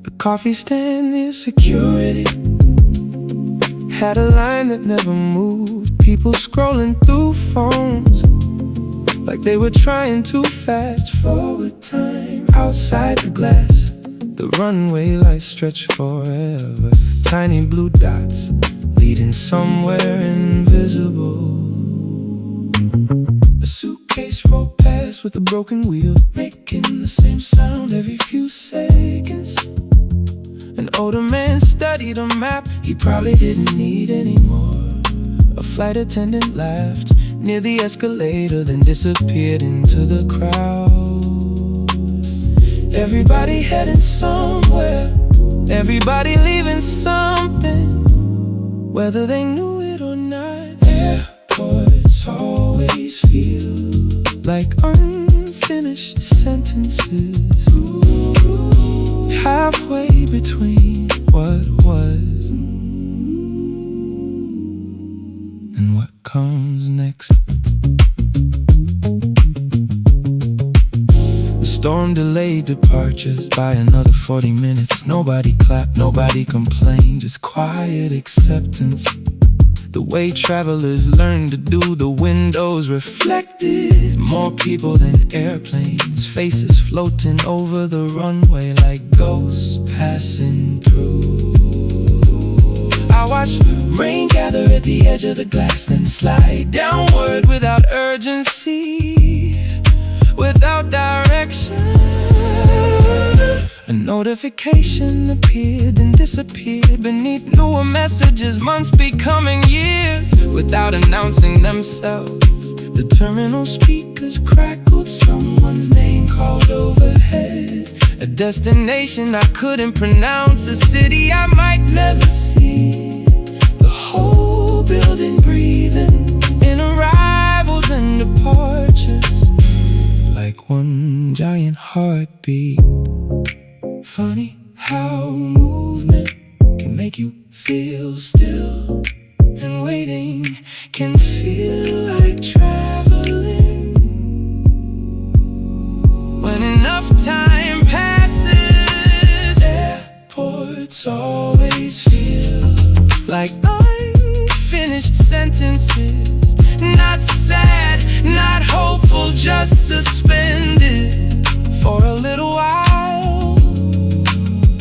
The coffee stand near security had a line that never moved. People scrolling through phones like they were trying to fast forward time. Outside the glass, the runway lights stretched forever. Tiny blue dots leading somewhere invisible. A suitcase rolled past with a broken wheel, making the same sound every few seconds. An older man studied a map he probably didn't need anymore. A flight attendant laughed near the escalator, then disappeared into the crowd. Everybody heading somewhere, everybody leaving something, whether they knew it or not. Airports always feel like unfinished sentences, halfway between what was and what comes next. The storm delayed departures by another 40 minutes. Nobody clapped, nobody complained, just quiet acceptance. The way travelers learn to do, the windows reflected more people than airplanes, faces floating over the runway like ghosts passing through. I watched rain gather at the edge of the glass, then slide downward without urgency, without direction. A notification appeared and disappeared beneath newer messages, months becoming years, without announcing themselves. The terminal speakers crackled, someone's name called overhead. A destination I couldn't pronounce, a city I might never see. The whole building breathing in arrivals and departures, like one giant heartbeat. Funny how movement can make you feel still, and waiting can feel like traveling. When enough time passes, airports always feel like unfinished sentences. Not sad, not hopeful, just suspended for a little while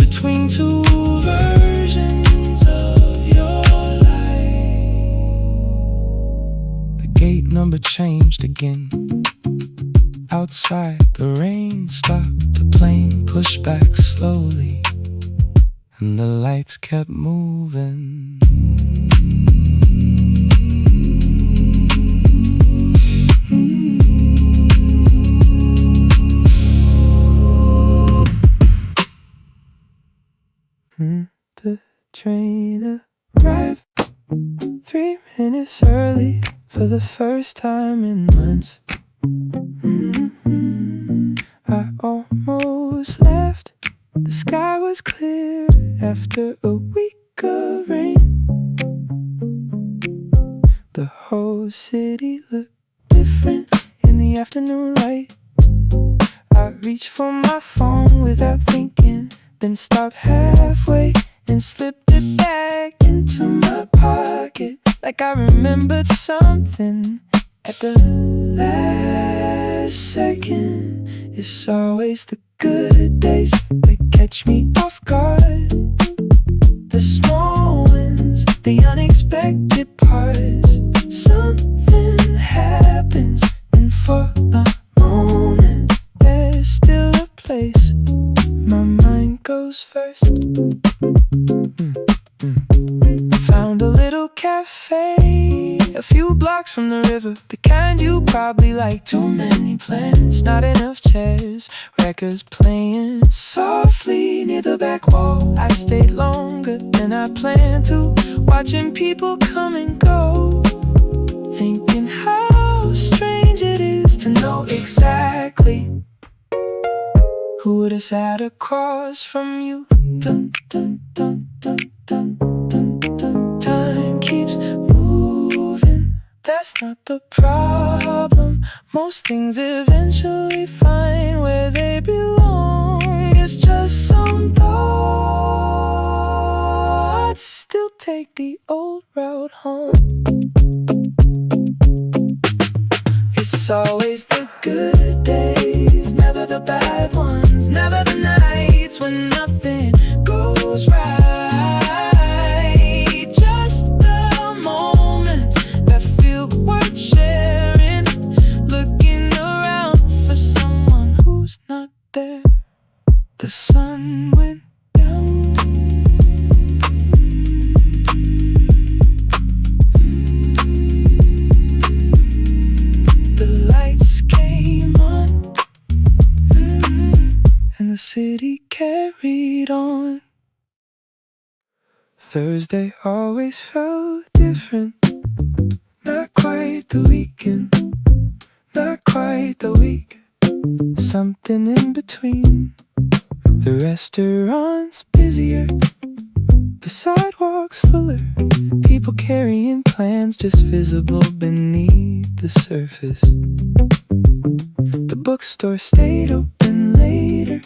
between 2 versions of your life. The gate number changed again. Outside, the rain stopped, the plane pushed back slowly, and the lights kept moving. The train arrived 3 minutes early for the first time in months. I almost left. The sky was clear after a week of rain. The whole city looked different in the afternoon light. I reached for my phone without thinking, then stopped halfway and slipped it back into my pocket, like I remembered something at the last second. It's always the good days that catch me off guard, the small wins, the unexpected parts. Something happens, and for a moment there's still a place my mind goes first. Found a little cafe a few blocks from the river, the kind you probably like. Too many plants, not enough chairs, records playing softly near the back wall. I stayed longer than I planned to, watching people come and go, thinking how strange it is to know exactly who would have sat across from you. Dun, dun, dun, dun, dun, dun, dun. Time keeps moving, that's not the problem. Most things eventually find where they belong. It's just some thoughts still take the old route home. It's always the good days, never the bad ones, never the nights when nothing goes right. Just the moments that feel worth sharing, looking around for someone who's not there. The sun went down. The city carried on. Thursday always felt different. Not quite the weekend, not quite the week. Something in between. The restaurant's busier, the sidewalks fuller, people carrying plans just visible beneath the surface. The bookstore stayed open later,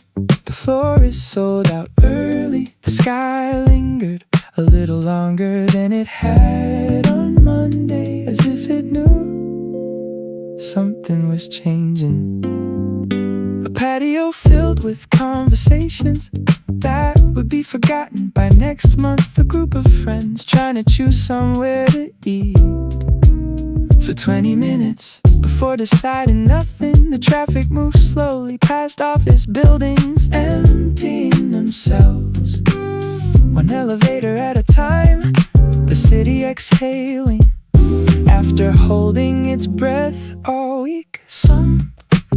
the florist sold out early. The sky lingered a little longer than it had on Monday, as if it knew something was changing. A patio filled with conversations that would be forgotten by next month. A group of friends trying to choose somewhere to eat for 20 minutes before deciding nothing. The traffic moves slowly past office buildings, emptying themselves, one elevator at a time. The city exhaling after holding its breath all week. Some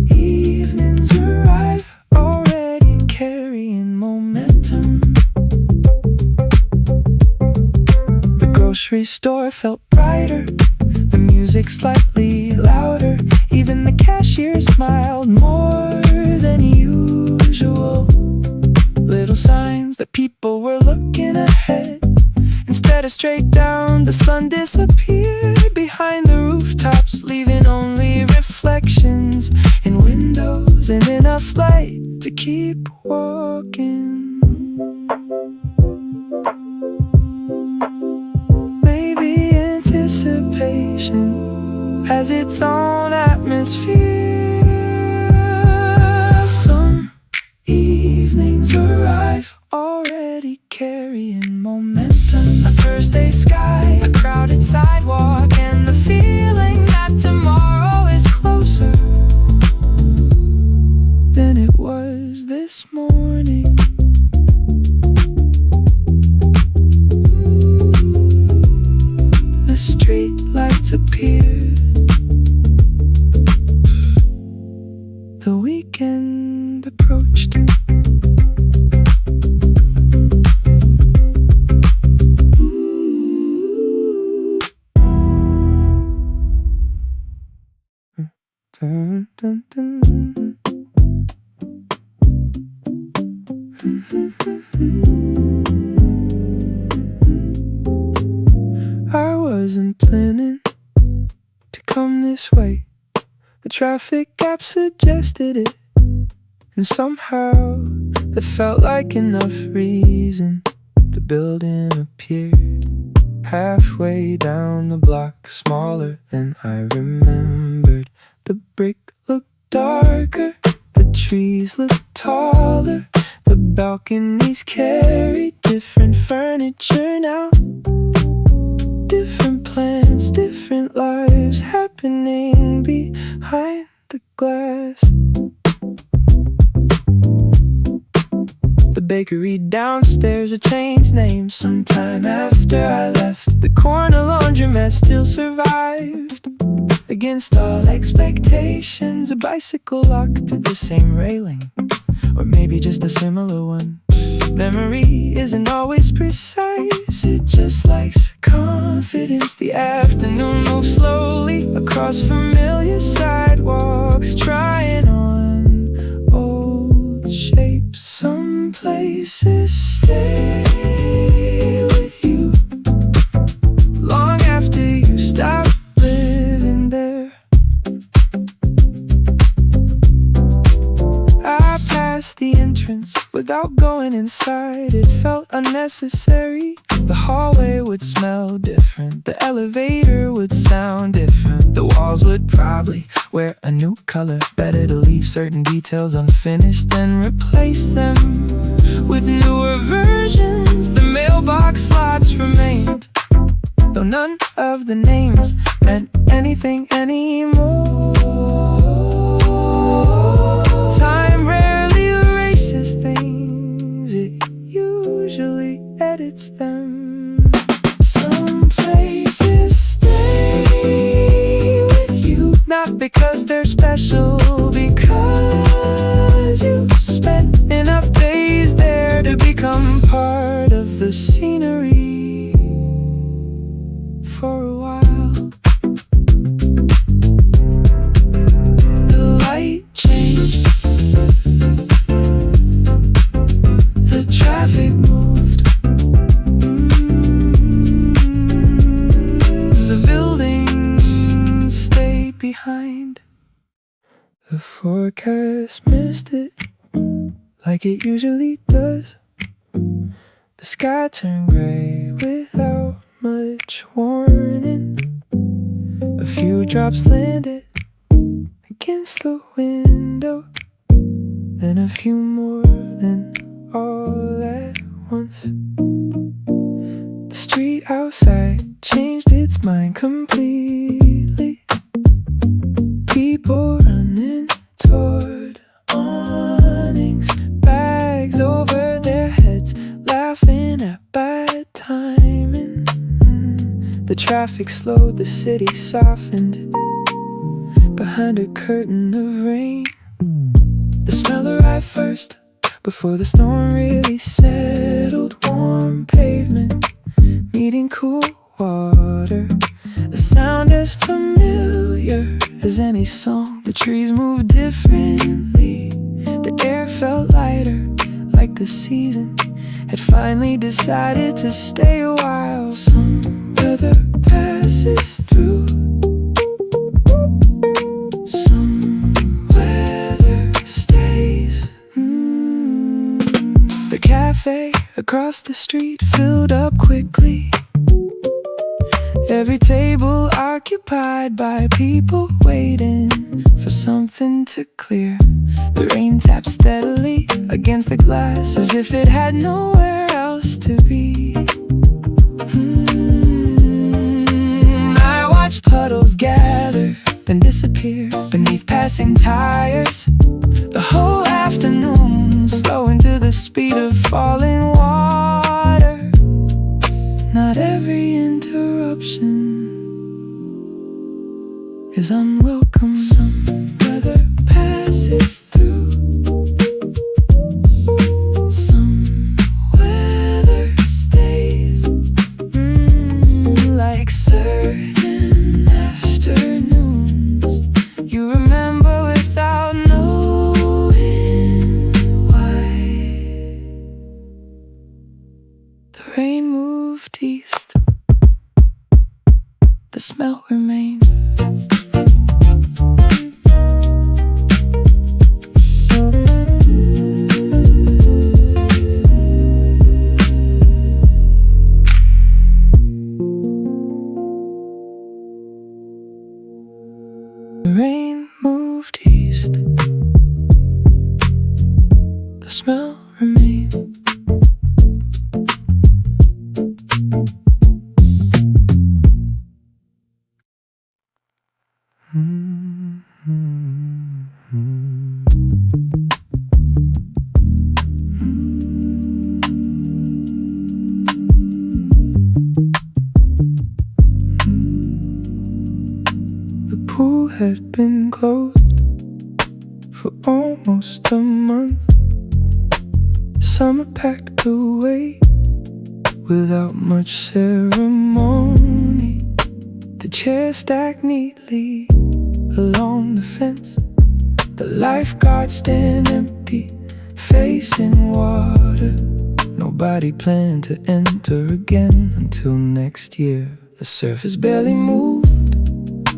evenings arrive already carrying momentum. The grocery store felt brighter, the music slightly louder. Even the cashier smiled more than usual. Little signs that people were looking ahead. Instead of straight down, the sun disappeared behind the rooftops, leaving only reflections in windows and enough light to keep walking. Maybe anticipation has its own atmosphere. Some evenings arrive already carrying momentum. A Thursday sky, a crowded sidewalk, and the feeling that tomorrow is closer than it was this morning. The street lights appear. The weekend approached. Dun, dun, dun. I wasn't planning to come this way. The traffic gaps suggested it, and somehow there felt like enough reason. The building appeared halfway down the block, smaller than I remembered. The brick looked darker, the trees looked taller, the balconies carried different furniture now. Different plans, different lives happening behind the glass. The bakery downstairs had changed names sometime after I left. The corner laundromat still survived. Against all expectations, a bicycle locked to the same railing, or maybe just a similar one. Memory isn't always precise, it just likes confidence. The afternoon moved slowly across familiar sidewalks, trying on old shapes. Some places stay with you long after you stop living there. I passed the entrance without going inside. It felt unnecessary. The hallway would smell different, the elevator would sound different, the walls would probably wear a new color. Better to leave certain details unfinished than replace them with newer versions. The mailbox slots remained, though none of the names meant anything anymore. Time rarely erases things, it usually edits them. Some places stay with you, not because they're special, because you spent enough days there to become part of the scenery for a while. The light changed, the traffic moved, the buildings stayed behind. The forecast missed it, like it usually does. The sky turned gray without much warning. A few drops landed against the window, then a few more, then all at once. The street outside changed its mind completely. People running toward awnings, bags over their heads, laughing at bad timing. The traffic slowed, the city softened behind a curtain of rain. The smell arrived first, before the storm really settled. Warm pavement meeting cool water, a sound as familiar as any song. The trees moved differently, the air felt lighter, like the season had finally decided to stay a while. Some weather passes through, some weather stays. The cafe across the street filled up quickly, every table occupied by people waiting for something to clear. The rain tapped steadily against the glass, as if it had nowhere else to be. I watched puddles gather, then disappear beneath passing tires. The whole afternoon slowing to the speed of falling water. Not every interruption is unwelcome. Some weather passes through, some weather stays. Like certain afternoons you remember without knowing why. The rain moved east, the smell remained. smell remain. The pool had been closed for almost a month. Summer packed away without much ceremony. The chairs stacked neatly along the fence. The lifeguard stand empty, facing water. Nobody planned to enter again until next year. The surface barely moved,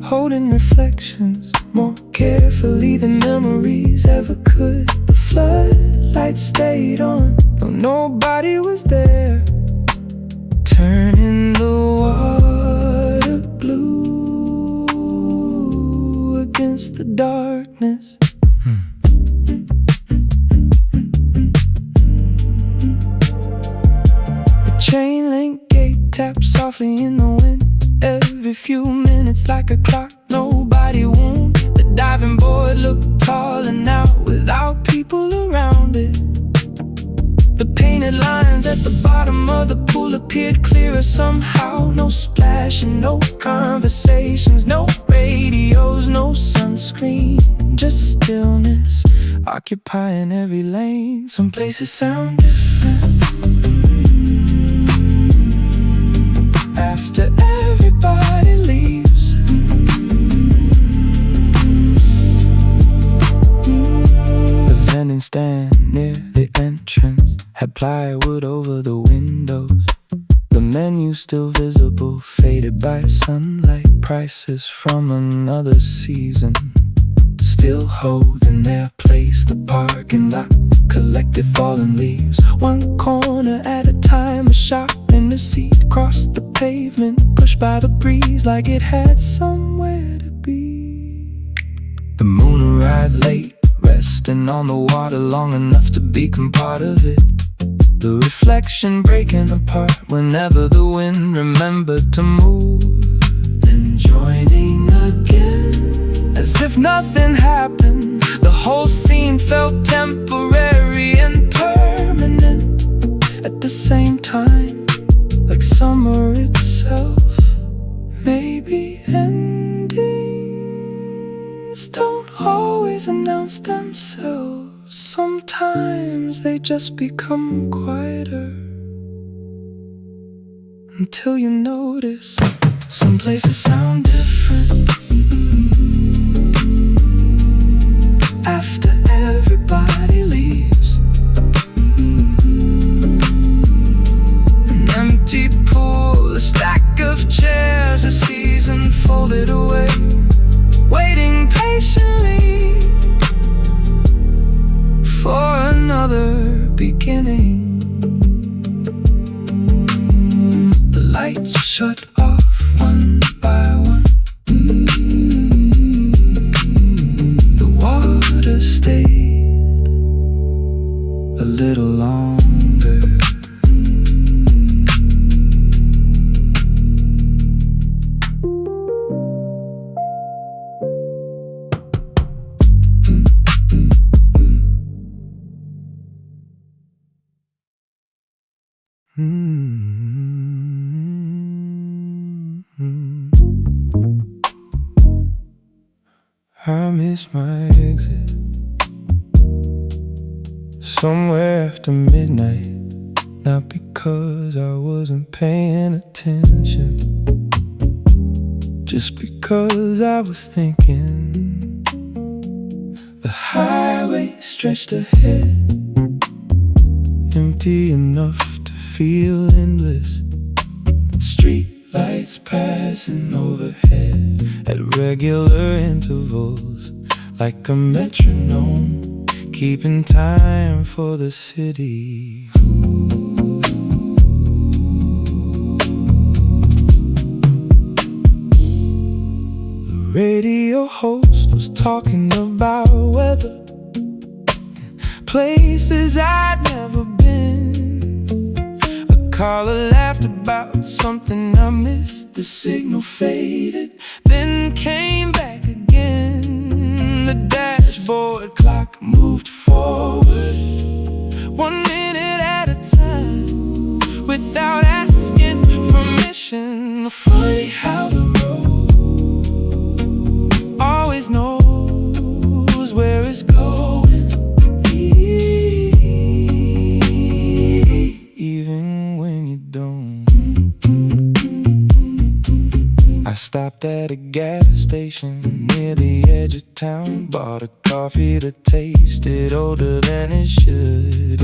holding reflections more carefully than memories ever could. The floodlights stayed on, though nobody was there, turning the water blue against the darkness. The chain link gate tapped softly in the wind. Every few minutes like a clock, nobody warned. The diving board looked taller now without people around it. The painted lines at the bottom of the pool appeared clearer somehow. No splashing, no conversations, no radios, no sunscreen, just stillness occupying every lane. Some places sound different after everybody leaves. The vending stand near the entrance had plywood over the windows. The menu still visible, faded by sunlight. Prices from another season still holding their place. The parking lot collected fallen leaves, one corner at a time. A shop in the seat crossed the pavement, pushed by the breeze like it had somewhere to be. The moon arrived late, resting on the water long enough to become part of it. The reflection breaking apart whenever the wind remembered to move, then joining again as if nothing happened. The whole scene felt temporary and permanent at the same time, like summer itself. Maybe endings don't always announce themselves. Sometimes they just become quieter until you notice some places sound different after everybody leaves. An empty pool, a stack of chairs, a season folded away, waiting patiently for another beginning. The lights shut off one by one. The water stayed a little longer. I miss my exit somewhere after midnight, not because I wasn't paying attention, just because I was thinking. The highway stretched ahead, empty enough to feel endless. Street lights passing overhead at regular intervals, like a metronome, keeping time for the city. The radio host was talking about weather, places I'd never been. A caller laughed about something I missed. The signal faded, then came back again. The dashboard clock moved forward, 1 minute at a time, without asking permission. Funny how the road always knows where it's going, even when you don't. I stopped at a gas station near the edge of town, bought a coffee that tasted older than it should.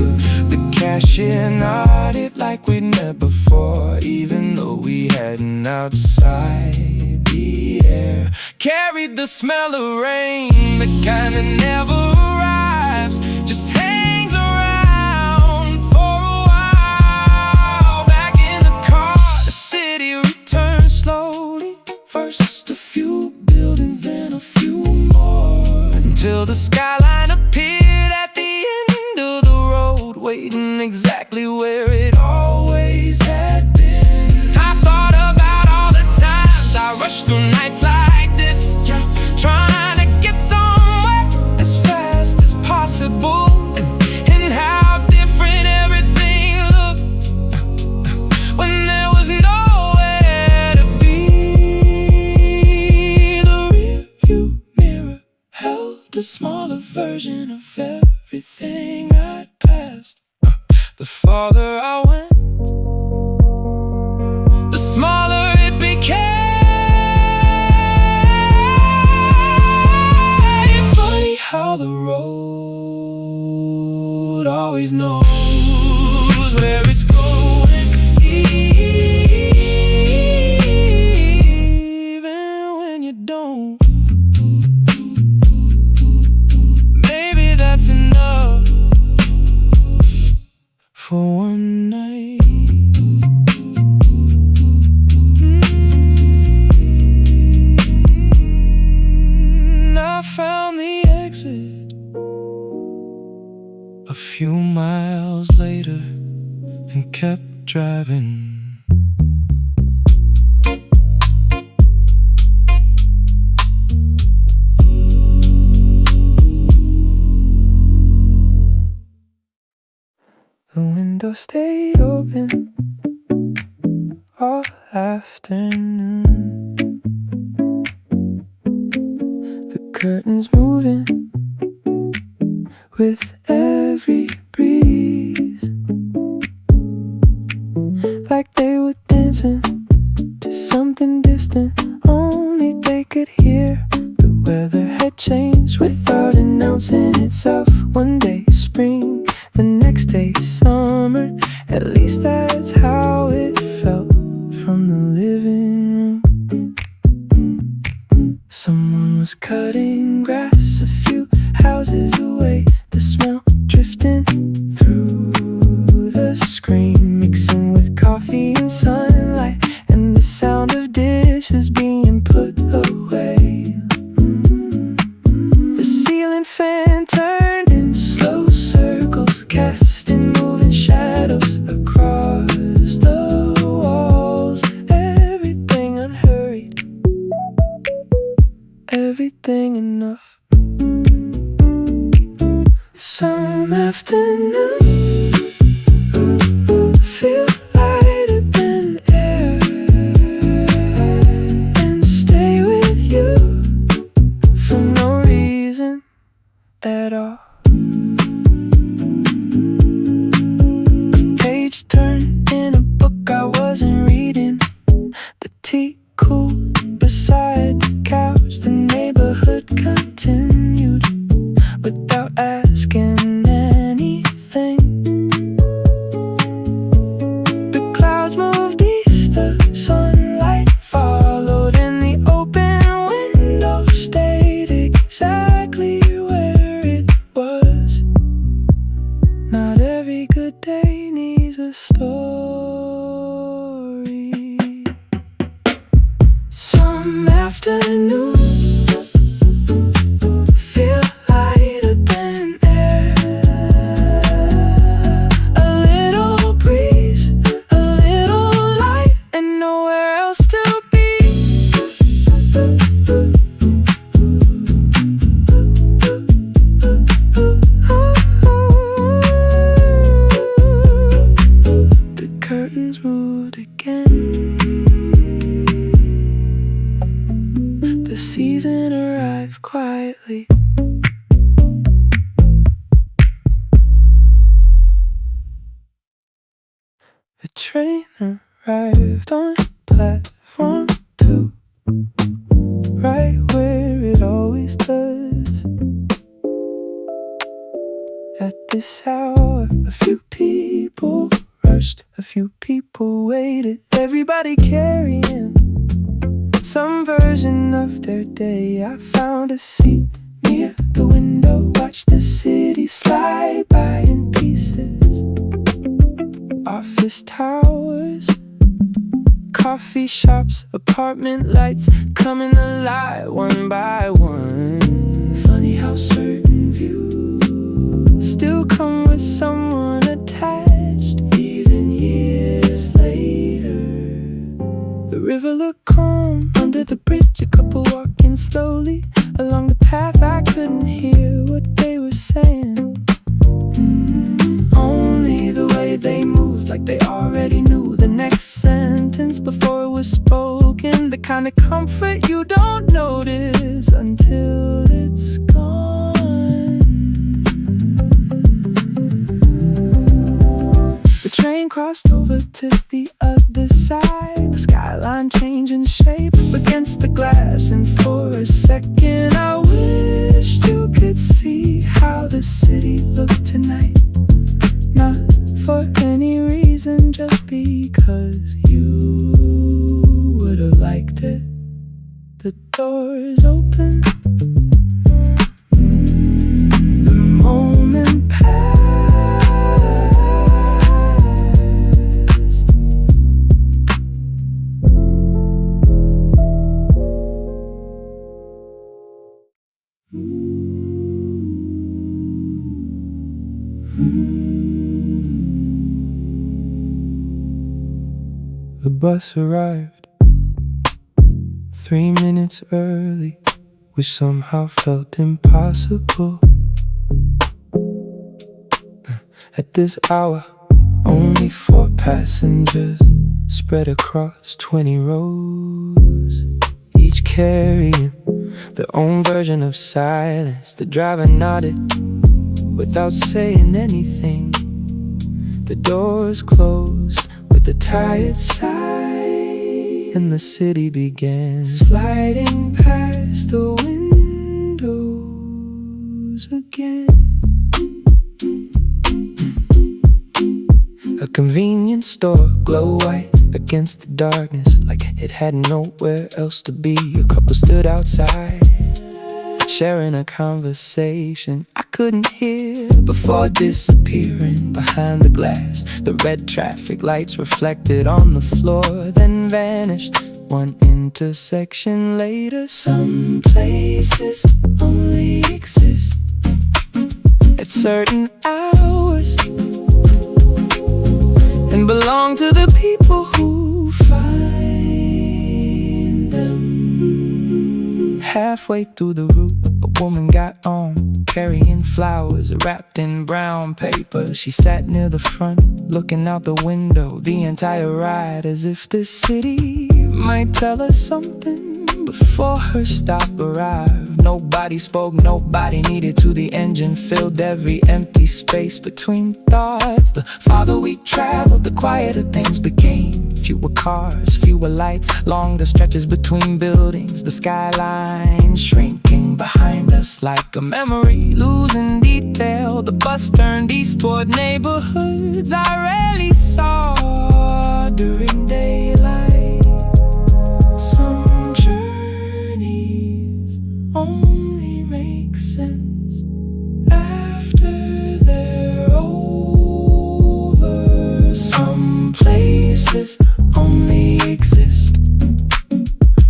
The cashier nodded like we'd met before, even though we hadn't. Outside, the air carried the smell of rain, the kind that never arrives, just hangs around for a while. Back in the car, the city returned slowly. First a few buildings, then a few more, until the skyline appeared at the end of the road, waiting exactly where it always had been. I thought about all the times I rushed through nights like this, trying to get somewhere as fast as possible, and how different everything looked when there was nowhere to be. The rearview mirror held a smaller version of everything I'd passed. The farther I went, the smaller it became. Funny how the road always knows where it's going, even when you don't. Maybe that's enough for one night. I found the exit a few miles later and kept driving. The window stayed open all afternoon, the curtains moving with every breeze, like they were dancing to something distant only they could hear. The weather had changed without announcing itself. One day spring, the next day summer, at least that's how it felt from the living room. Someone was cutting grass a few houses away, the smell drifting through the screen, mixing with coffee and sunlight, and the sound of dishes being put away. The ceiling fan turned in slow circles, casting moving shadows across the walls. Everything unhurried, everything enough. Some afternoons feel lighter than air, and stay with you for no reason at all. A page turned in a book I wasn't reading, the tea cooled beside the couch, the neighborhood continued without asking anything. The clouds moved east, the sunlight followed, and the open window stayed exactly where it was. Not every good day needs a story. train arrived on platform 2, right where it always does. At this hour, a few people rushed, a few people waited, everybody carrying some version of their day. I found a seat near the window, watched the city slide by in pieces. Office towers, coffee shops, apartment lights coming alive one by one. Funny how certain views still come with someone attached, even years later. The river looked calm under the bridge, a couple walking slowly along the path. I couldn't hear what they were saying, only the way they moved, like they already knew the next sentence before it was spoken. The kind of comfort you don't notice until it's gone. The train crossed over to the other side, the skyline changing shape against the glass, and for a second I wished you could see how the city looked tonight. Not for any reason, just because you would have liked it. The doors open, the moment passed. The bus arrived 3 minutes early, which somehow felt impossible. At this hour, only 4 passengers spread across 20 rows, each carrying their own version of silence. The driver nodded without saying anything. The doors closed with a tired sigh, and the city began sliding past the windows again. A convenience store, glow white against the darkness, like it had nowhere else to be. A couple stood outside, sharing a conversation I couldn't hear before disappearing behind the glass. The red traffic lights reflected on the floor, then vanished one intersection later. Some places only exist at certain hours and belong to the people who find them. Halfway through the route, a woman got on, carrying flowers wrapped in brown paper. She sat near the front, looking out the window the entire ride, as if the city might tell us something before her stop arrived. Nobody spoke, nobody needed to. The engine filled every empty space between thoughts. The farther we traveled, the quieter things became. Fewer cars, fewer lights, longer stretches between buildings. The skyline shrinking behind us like a memory, losing detail. The bus turned east toward neighborhoods I rarely saw during daylight. Some journeys only make sense after they're over. Some places only exist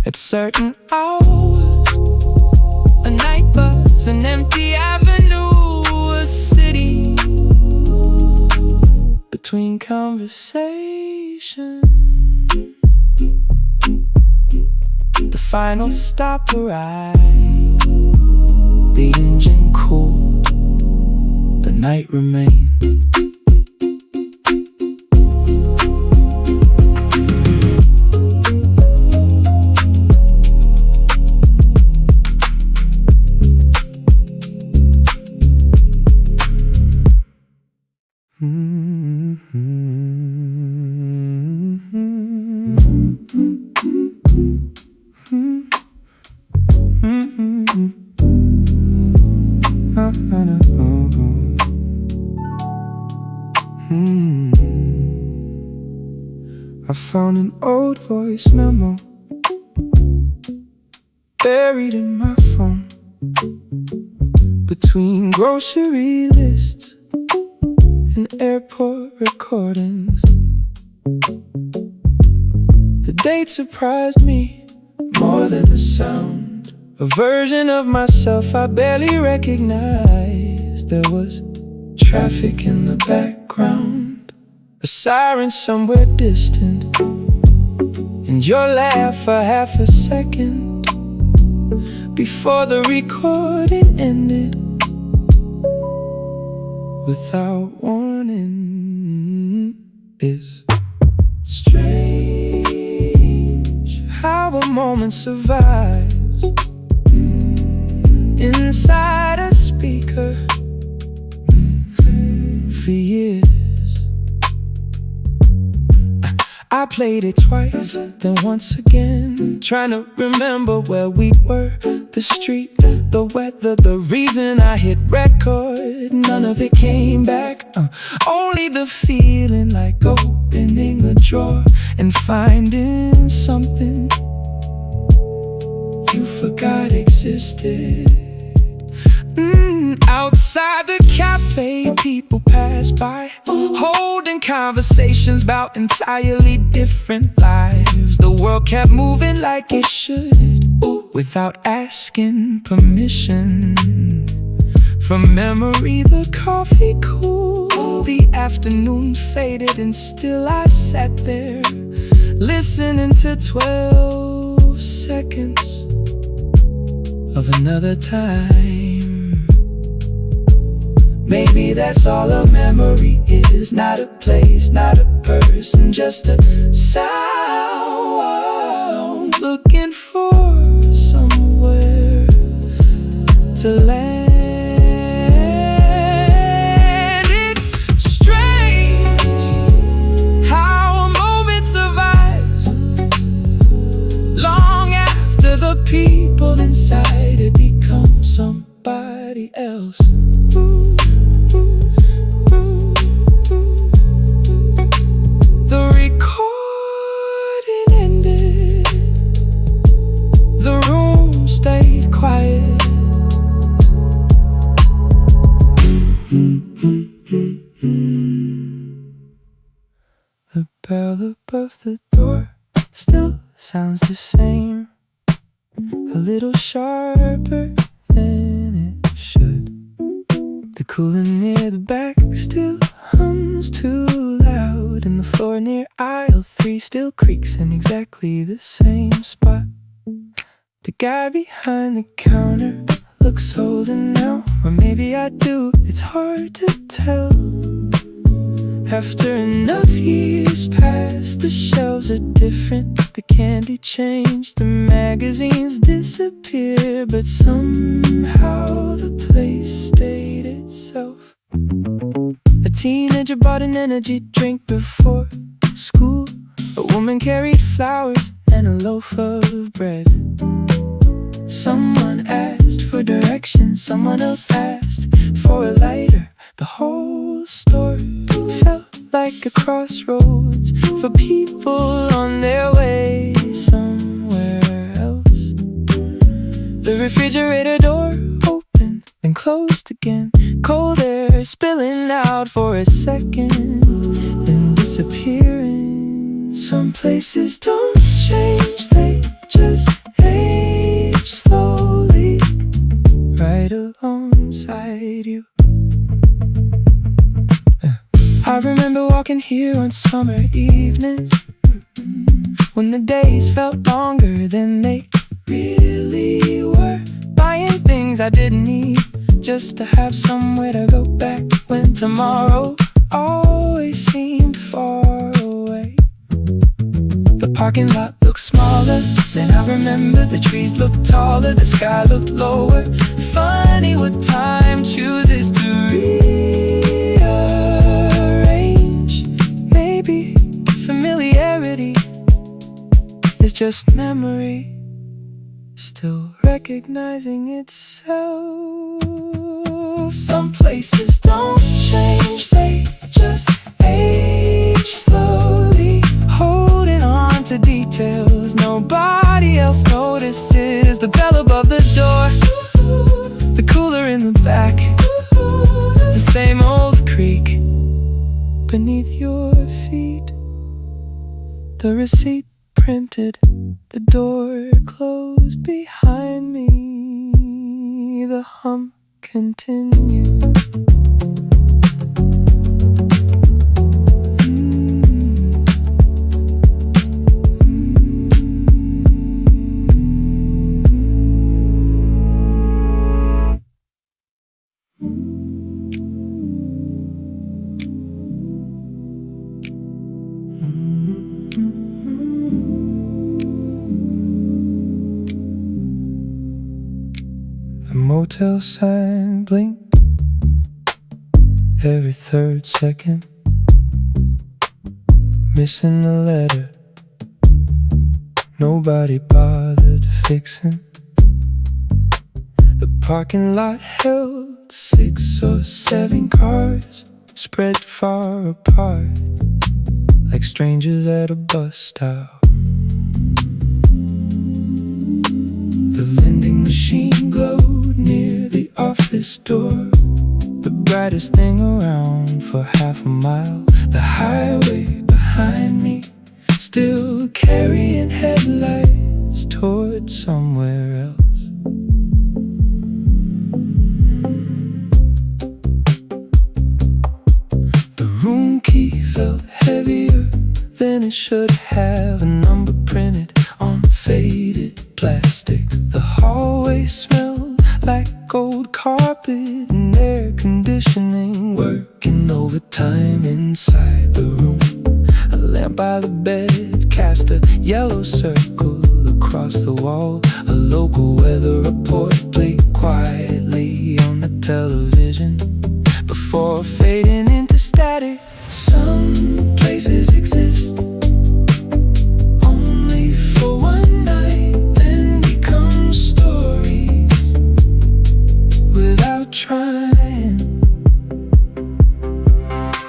at certain hours. A night bus, an empty avenue, a city between conversation. The final stop arrived, the engine cooled, the night remained. I found an old voice memo buried in my phone, between grocery lists and airport recordings. The date surprised me more than the sound. A version of myself I barely recognized. There was traffic in the background, a siren somewhere distant, and your laugh for half a second before the recording ended. Without warning, is strange how a moment survives inside a speaker for years. I played it twice, then once again, trying to remember where we were. The street, the weather, the reason I hit record. None of it came back, only the feeling like opening a drawer and finding something you forgot existed. Outside the cafe, people pass by, holding conversations about entirely different lives. The world kept moving like it should, without asking permission. From memory, the coffee cooled, the afternoon faded, and still I sat there, listening to 12 seconds of another time. Maybe that's all a memory is, not a place, not a person, just a sound, looking for somewhere to land. It's strange how a moment survives long after the people inside it become somebody else. The recording ended, the room stayed quiet. The bell above the door still sounds the same, a little sharper than it should. The cooler near the back still hums too loud, and the floor near aisle 3 still creaks in exactly the same spot. The guy behind the counter looks older now, or maybe I do, it's hard to tell. After enough years pass, the shelves are different, the candy changed, the magazines disappear, but somehow the place stayed itself. A teenager bought an energy drink before school. A woman carried flowers and a loaf of bread. Someone asked for directions, someone else asked for a lighter. The whole store felt like a crossroads for people on their way somewhere else. The refrigerator door opened and closed again, cold air spilling out for a second, then disappearing. Some places don't change, they just age slowly, right alongside you. I remember walking here on summer evenings, when the days felt longer than they really were, buying things I didn't need just to have somewhere to go back when tomorrow always seemed far away. The parking lot looked smaller, then I remember the trees looked taller, the sky looked lower. Funny what time chooses to rearrange. Maybe familiarity is just memory still recognizing itself. Some places don't change, they just age slowly, holding the receipt printed, the door closed behind me, the hum continued. The motel sign blinked every third second, missing the letter nobody bothered fixing. The parking lot held 6 or 7 cars, spread far apart like strangers at a bus stop. The vending machine glowed near the office door, the brightest thing around for half a mile. The highway behind me, still carrying headlights toward somewhere else. The room key felt heavier than it should have, a number printed on faded plastic. The hallway smelled like old carpet and air conditioning working overtime inside the room. A lamp by the bed cast a yellow circle across the wall. A local weather report played quietly on the television before fading into static. Some places exist only for one night, then become stories without trying.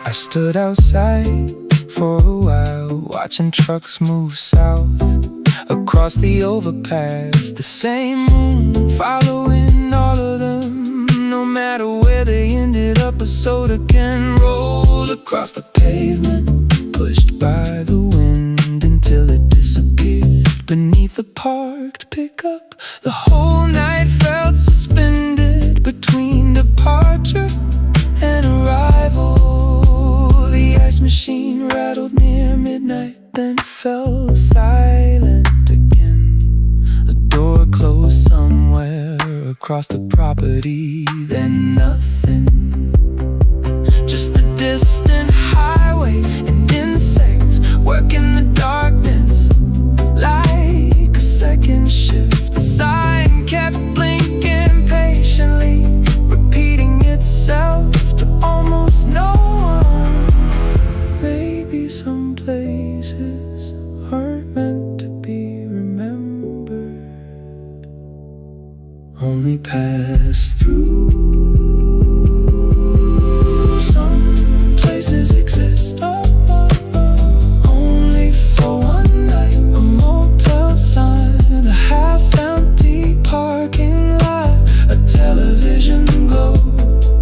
I stood outside for a while, watching trucks move south across the overpass. The same moon following all of them, no matter where they ended up. A soda can roll across the pavement, pushed by the wind until it disappeared beneath the parked pickup. The whole night felt suspended between departure and arrival. The ice machine rattled near midnight, then fell silent again. A door closed somewhere across the property, then nothing. Just the distant highway and insects working the darkness like a second shift. The sign kept blinking patiently, repeating itself to almost no one. Maybe some places aren't meant to be remembered, only pass through. Some places exist only for one night. A motel sign, a half-empty parking lot, a television glow,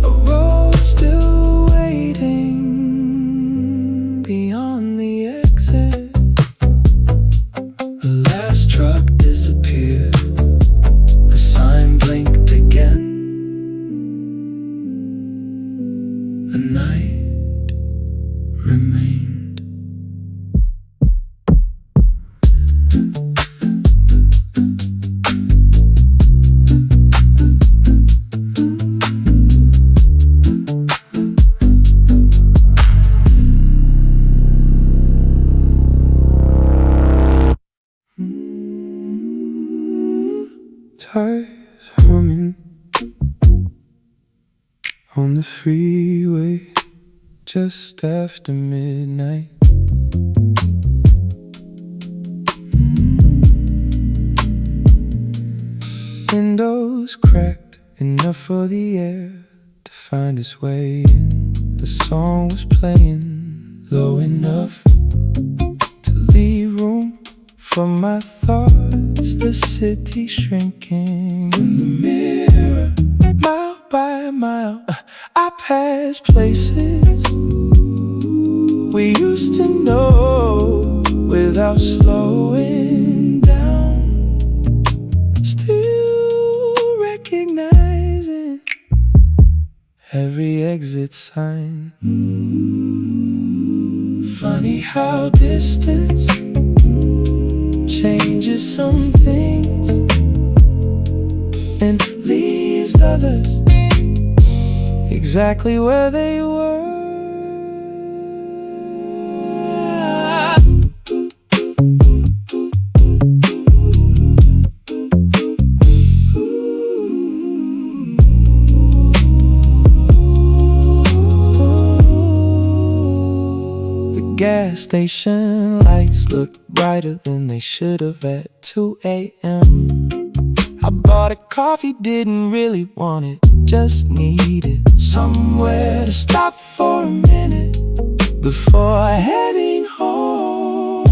a road still waiting beyond the exit. The last truck disappeared, the sign blinked again. The night remained. Tires humming on the freeway just after midnight. Windows cracked enough for the air to find its way in. The song was playing low enough to leave room for my thoughts. The city shrinking in the mirror, mile by mile. I pass places we used to know without slowing down, still recognizing every exit sign. Funny how distance changes some things and leaves others exactly where they were. Gas station lights look brighter than they should have at 2 a.m. I bought a coffee, didn't really want it, just needed somewhere to stop for a minute before heading home.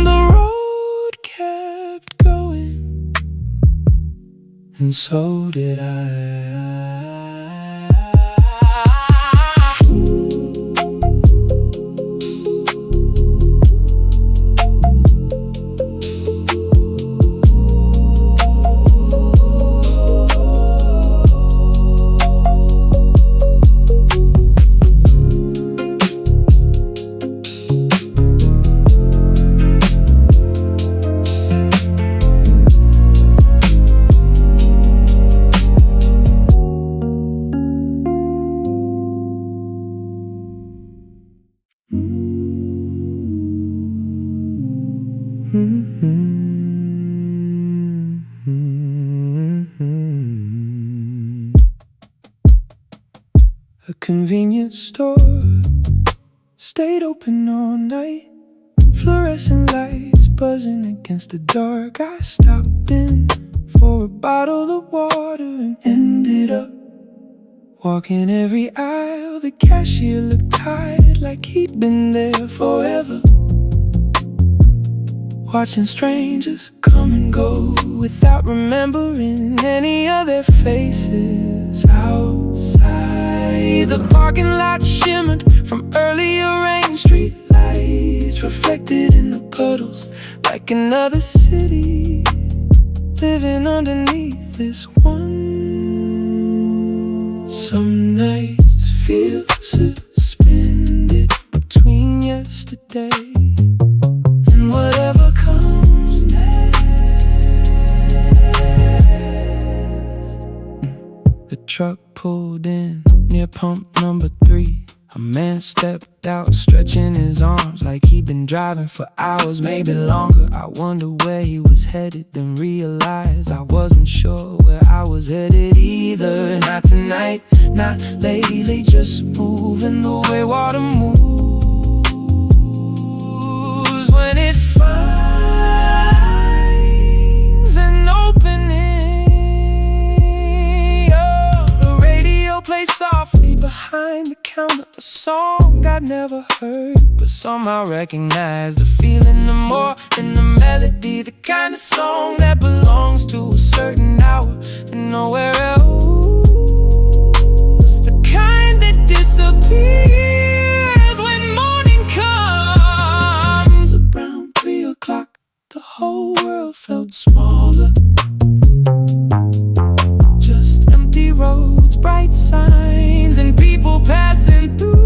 The road kept going, and so did I. A convenience store stayed open all night, fluorescent lights buzzing against the dark. I stopped in for a bottle of water and ended up walking every aisle. The cashier looked tired, like he'd been there forever, watching strangers come and go without remembering any of their faces. Outside, the parking lot shimmered from earlier rain. Street lights reflected in the puddles, like another city living underneath this one. Some nights feel suspended between yesterday and whatever comes next. The truck pulled in near pump number 3. A man stepped out, stretching his arms like he'd been driving for hours, maybe longer. I wondered where he was headed, then realized I wasn't sure where I was headed either. Not tonight, not lately, just moving the way water moves when it finds an opening. Oh, the radio plays softly behind the counter, a song I'd never heard, but somehow recognized the feeling no more than the melody. The kind of song that belongs to a certain hour and nowhere else. The kind that disappears when morning comes. Around 3 o'clock, the whole world felt smaller. Just empty roads, bright signs, and people passing through.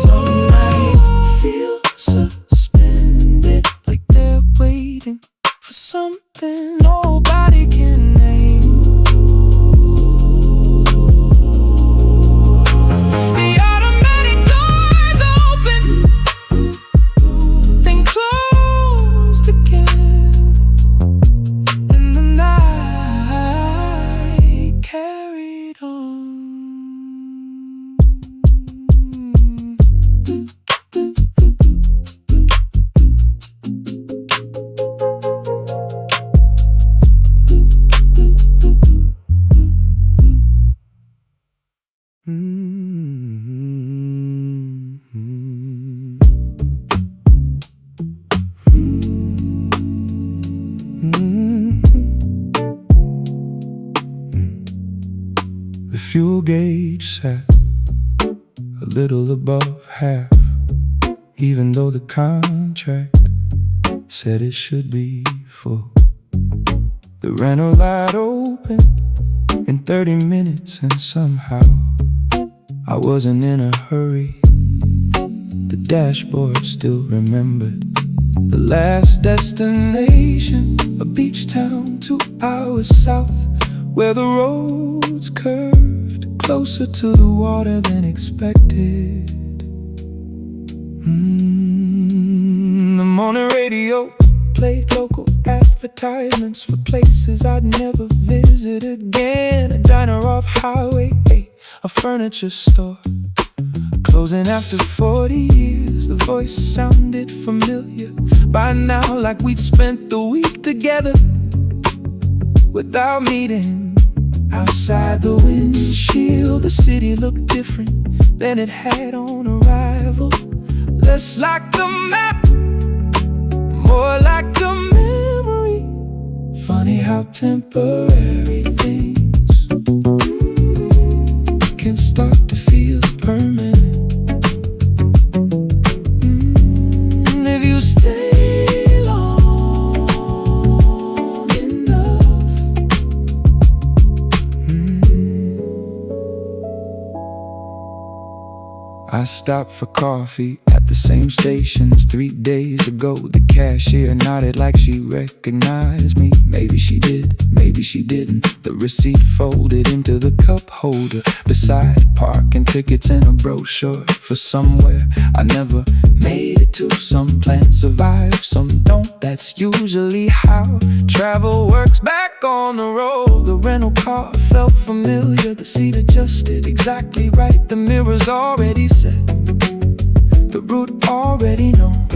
Some nights feel suspended, like they're waiting for something nobody can name. The automatic doors open, then closed again, and the night carried on. The fuel gauge sat little above half, even though the contract said it should be full. The rental light opened in 30 minutes, and somehow I wasn't in a hurry. The dashboard still remembered the last destination, a beach town 2 hours south, where the roads curved closer to the water than expected. The morning radio played local advertisements for places I'd never visit again. A diner off Highway 8, a furniture store closing after 40 years. The voice sounded familiar by now, like we'd spent the week together without meeting. Outside the windshield, the city looked different than it had on arrival. Less like the map, more like a memory. Funny how temporary things can start to feel permanent. If you stay long enough. I stopped for coffee at the same station as 3 days ago. The cashier nodded like she recognized me. Maybe she did, maybe she didn't. The receipt folded into the cup holder beside parking tickets and a brochure for somewhere I never made it to. Some plans survive, some don't. That's usually how travel works. Back on the road, the rental car felt familiar. The seat adjusted exactly right. The mirrors already set, the route already known.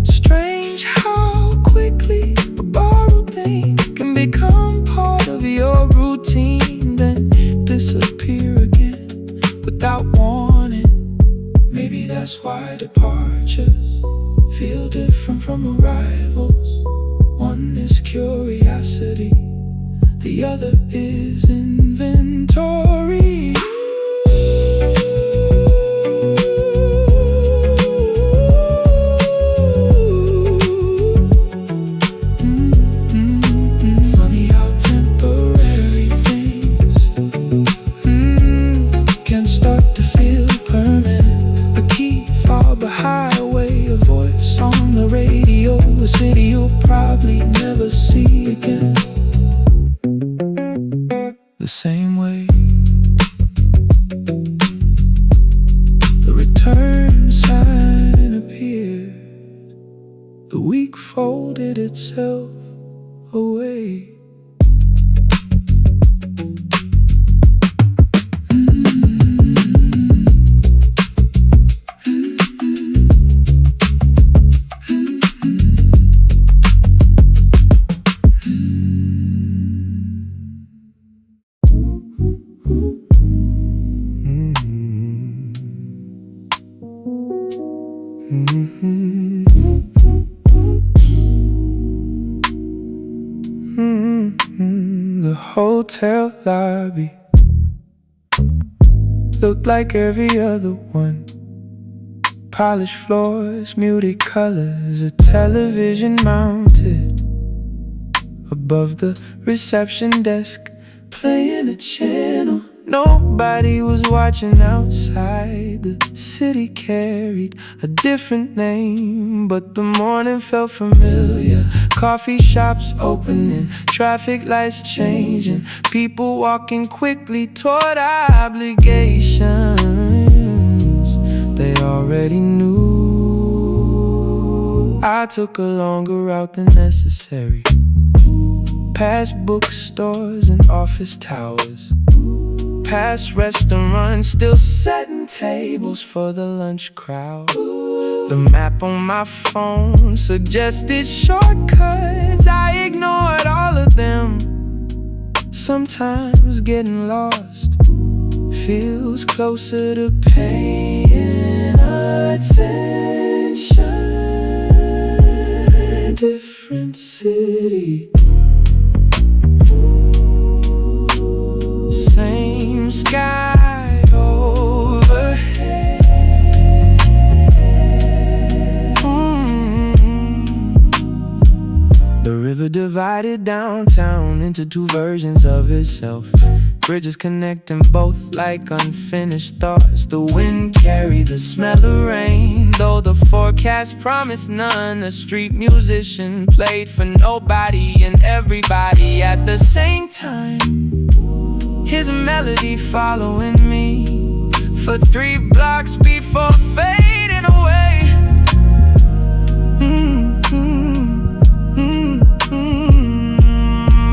Strange how quickly a borrowed thing can become part of your routine, then disappear again without warning. Maybe that's why departures feel different from arrivals. One is curiosity, the other is inventory. City you'll probably never see again the same way. The return sign appeared. The week folded itself away. The hotel lobby looked like every other one. Polished floors, muted colors, a television mounted above the reception desk, playing a channel nobody was watching outside. The city carried a different name, but the morning felt familiar. Coffee shops opening, traffic lights changing, people walking quickly toward obligations they already knew. I took a longer route than necessary, past bookstores and office towers, past restaurants still setting tables for the lunch crowd. The map on my phone suggested shortcuts. I ignored all of them. Sometimes getting lost feels closer to paying attention. Different city, same sky overhead. divided downtown into two versions of itself. Bridges connecting both like unfinished thoughts. The wind carried the smell of rain, though the forecast promised none. A street musician played for nobody and everybody at the same time. His melody following me for 3 blocks before fading away.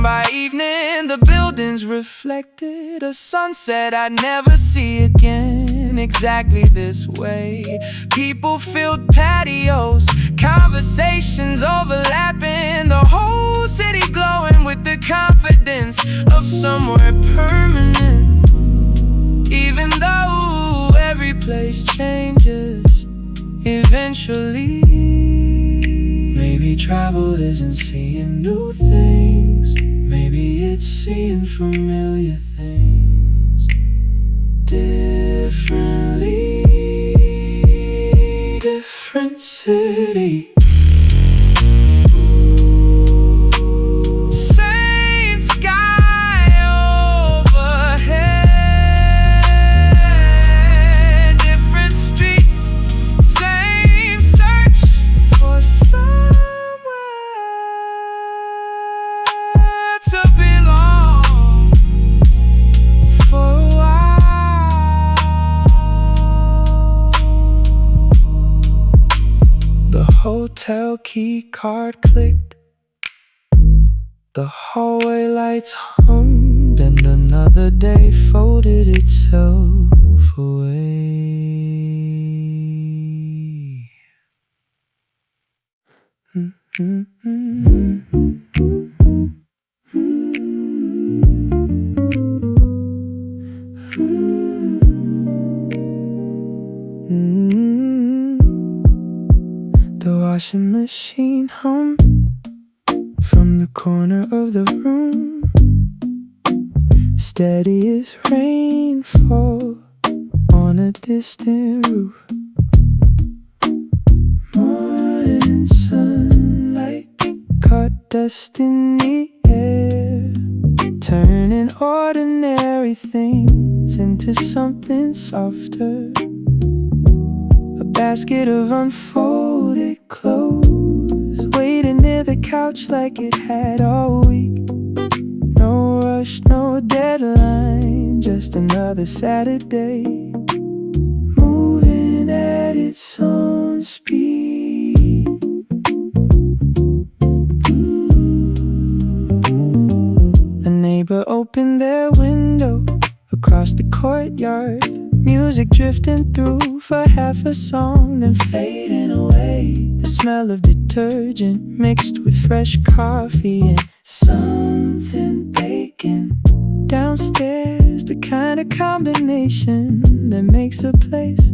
By evening the buildings reflected a sunset I'd never see again exactly this way. People filled patios, conversations overlapping, the whole city glowing with the confidence of somewhere permanent. Even though every place changes eventually, maybe travel isn't seeing new things, maybe it's seeing familiar things differently. Different city, same sky overhead, different streets, same search for somewhere to belong for a while. The hotel key card clicked, the hallway lights hummed, and another day folded itself away. The washing machine hummed from the corner of the room, steady as rainfall on a distant roof. Morning sunlight caught dust in the air, turning ordinary things into something softer. A basket of unfolded clothes waiting near the couch like it had all week. No rush, no deadline, just another Saturday, moving at its own speed. A neighbor opened their window across the courtyard, music drifting through for half a song, then fading away. The smell of detergent mixed with fresh coffee and something baking. Downstairs, the kind of combination that makes a place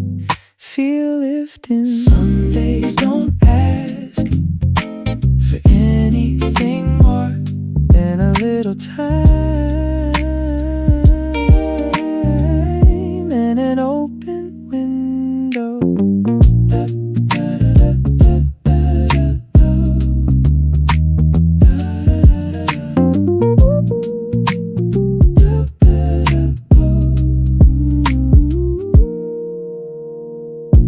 feel lifting. Some days don't ask for anything more than a little time and an open window.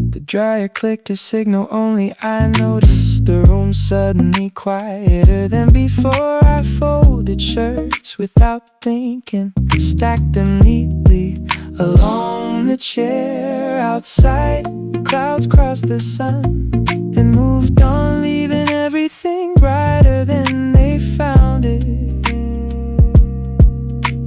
The dryer clicked a signal only I noticed. The room suddenly quieter than before. I folded shirts without thinking, stacked them neatly along the chair outside. Clouds crossed the sun and moved on, leaving everything brighter than they found it.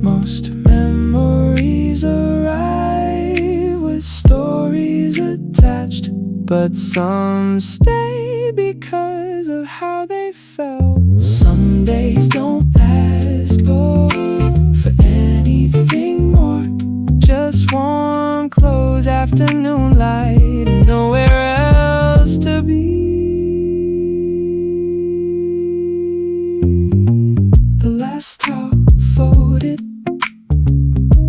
Most memories arrive with stories attached, but some stay because of how they felt. Some days don't ask for anything more, just warm clothes, afternoon light, and nowhere else to be. The last towel folded,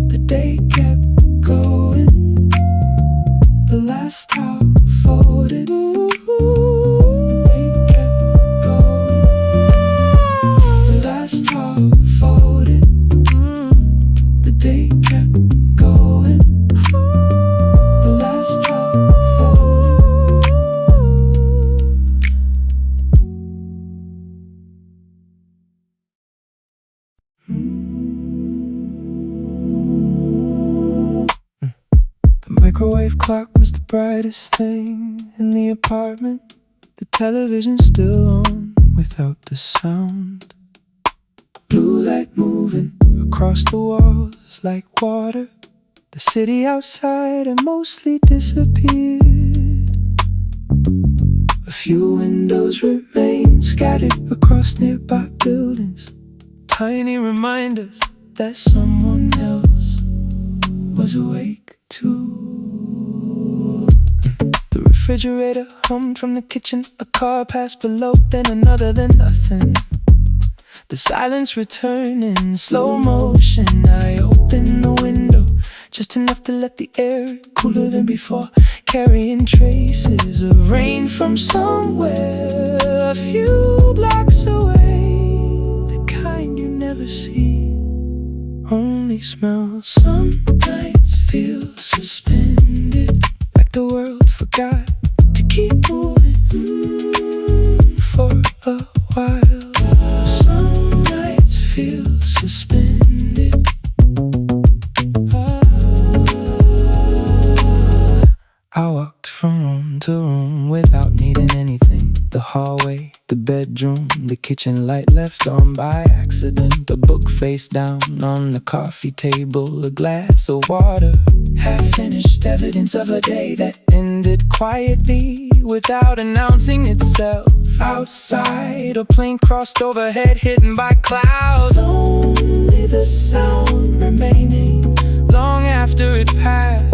the day kept going. The last towel folded, the day kept going. The microwave clock was the brightest thing in the apartment. The television still on without the sound. Blue light moving across the walls like water. The city outside had mostly disappeared. A few windows remain scattered across nearby buildings. Tiny reminders that someone else was awake too. The refrigerator hummed from the kitchen. A car passed below, then another, then nothing. The silence returned in slow motion. I opened the window just enough to let the air cooler than before, carrying traces of rain from somewhere a few blocks away. The kind you never see, only smell. Some nights feel suspended, like the world forgot to keep moving for a while. Some nights feel suspended. I walked from room to room without needing anything. The hallway, the bedroom, the kitchen light left on by accident. A book face down on the coffee table, a glass of water, half-finished evidence of a day that ended quietly without announcing itself. Outside, a plane crossed overhead, hidden by clouds. Only the sound remaining long after it passed.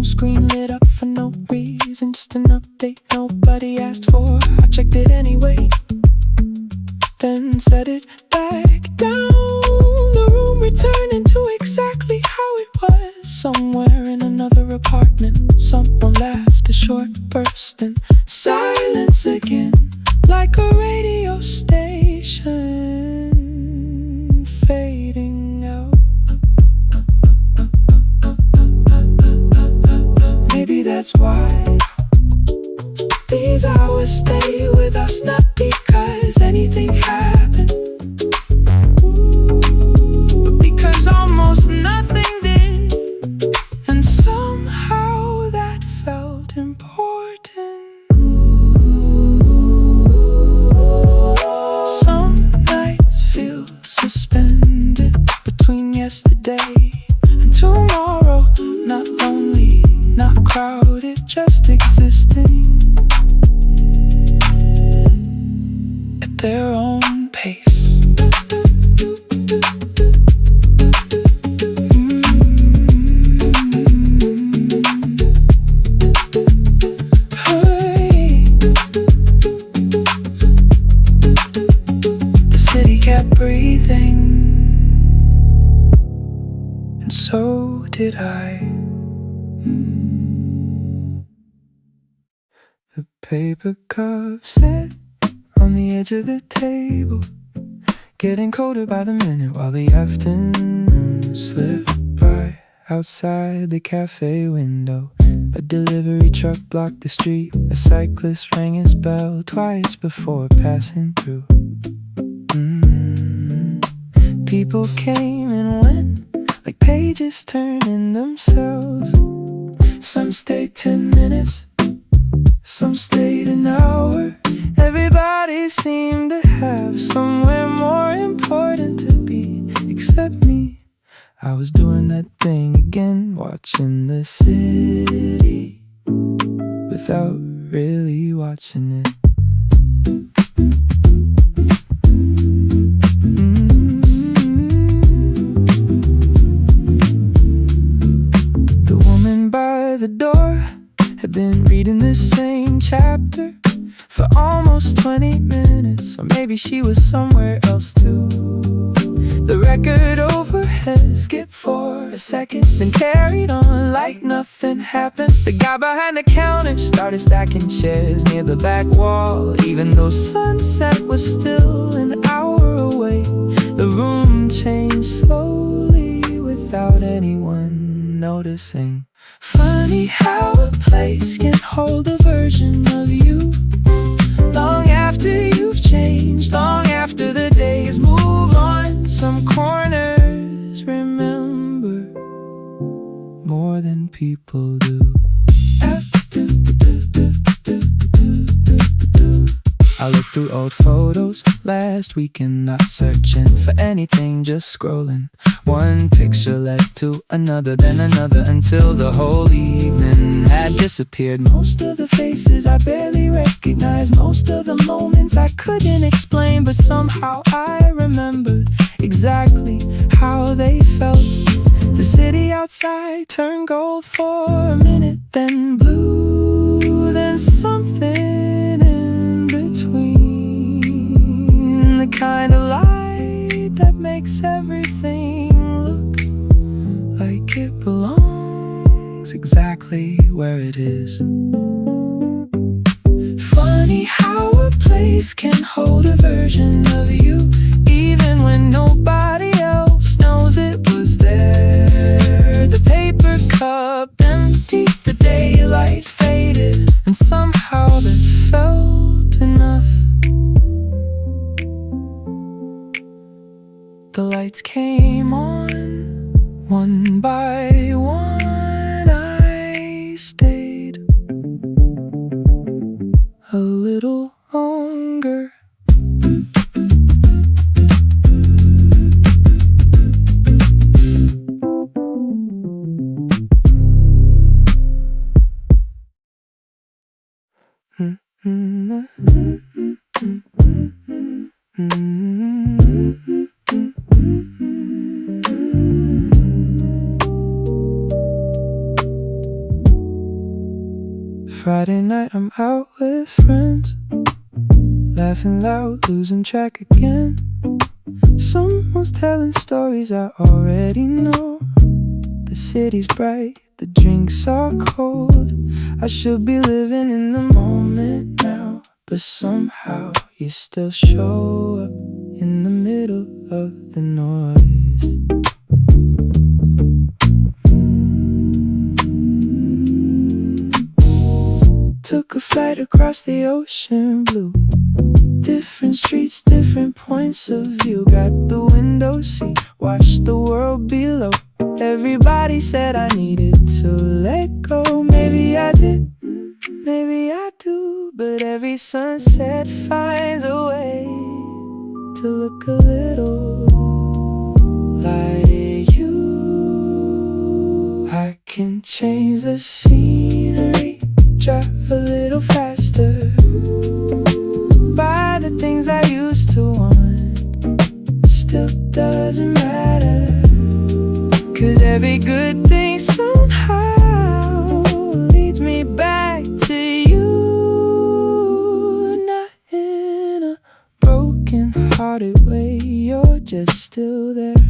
Screen lit up for no reason, just an update nobody asked for. I checked it anyway, then set it back down. The room returning to exactly how it was. Somewhere in another apartment, someone laughed, a short burst, and silence again, like a radio station fading out. Maybe that's why these hours stay with us, not because anything happened, but because almost nothing did. And somehow that felt important. Some nights feel suspended between yesterday and tomorrow. Not lonely, not crowded, just existing at their own pace. The city kept breathing, and so did I. The paper cup sat on the edge of the table, getting colder by the minute while the afternoon slipped by. Outside the cafe window, a delivery truck blocked the street. A cyclist rang his bell twice before passing through. People came and went, like pages turning themselves. Some stayed 10 minutes, some stayed an hour. Everybody seemed to have somewhere more important to be, except me. I was doing that thing again, watching the city without really watching it. The woman by the door had been reading the same chapter for almost 20 minutes, or maybe she was somewhere else too. The record overhead skipped for a second, then carried on like nothing happened. The guy behind the counter started stacking chairs near the back wall. Even though sunset was still an hour away, the room changed slowly without anyone noticing. Funny how a place can hold a version of you long after you've changed, long after the days move on. Some corner I looked through old photos last weekend, not searching for anything, just scrolling. One picture led to another, then another, until the whole evening had disappeared. Most of the faces I barely recognized, most of the moments I couldn't explain, but somehow I remembered exactly how they felt. The city outside turned gold for a minute, then blue, then something in between. The kind of light that makes everything look like it belongs exactly where it is. Funny how a place can hold a version of you, even when nobody else knows it was there. The paper cup emptied, the daylight faded, and somehow that felt enough. The lights came on, one by one. I stayed a little longer. Friday night I'm out with friends, laughing loud, losing track again. Someone's telling stories I already know. The city's bright, the drinks are cold. I should be living in the moment now, but somehow you still show up in the middle of the noise. Took a flight across the ocean blue. Different streets, different points of view. Got the window seat, watched the world below. Everybody said I needed to let go. Maybe I did, maybe I do, but every sunset finds a way to look a little like you. I can change the scenery, drive a little faster, buy the things I used to want. Still doesn't matter, 'cause every good thing somehow leads me back to you. Not in a broken hearted way, you're just still there.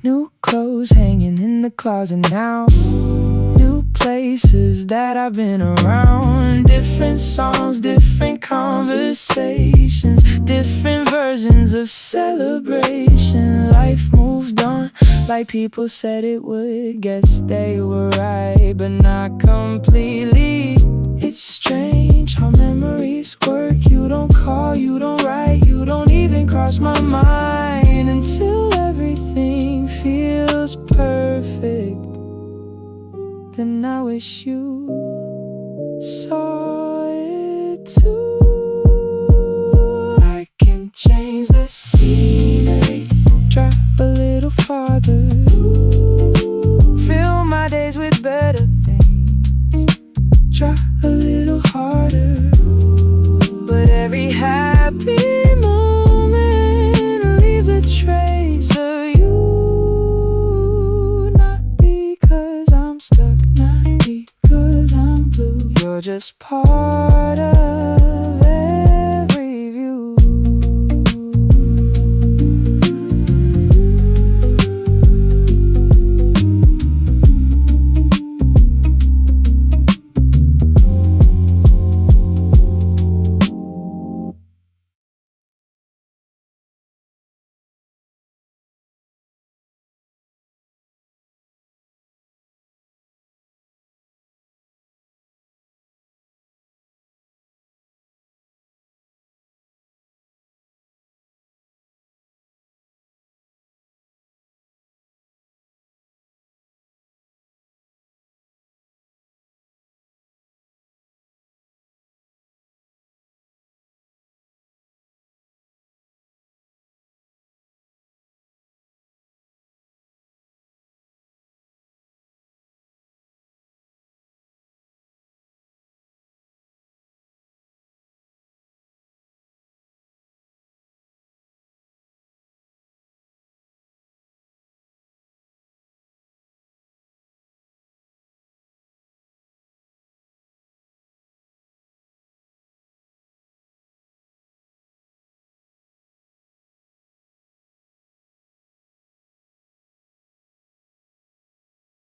New clothes hanging in the closet now, new places that I've been around. Different songs, different conversations, different versions of celebration. Life moved on like people said it would. Guess they were right, but not completely. It's strange how memories work. You don't call, you don't write, you don't even cross my mind until everything feels perfect. Then I wish you saw it too. I can change the scenery, drive a little farther, fill my days with better things, try a little harder. But every happy moment leaves a trace of you. Not because I'm stuck, not because I'm blue. You're just part of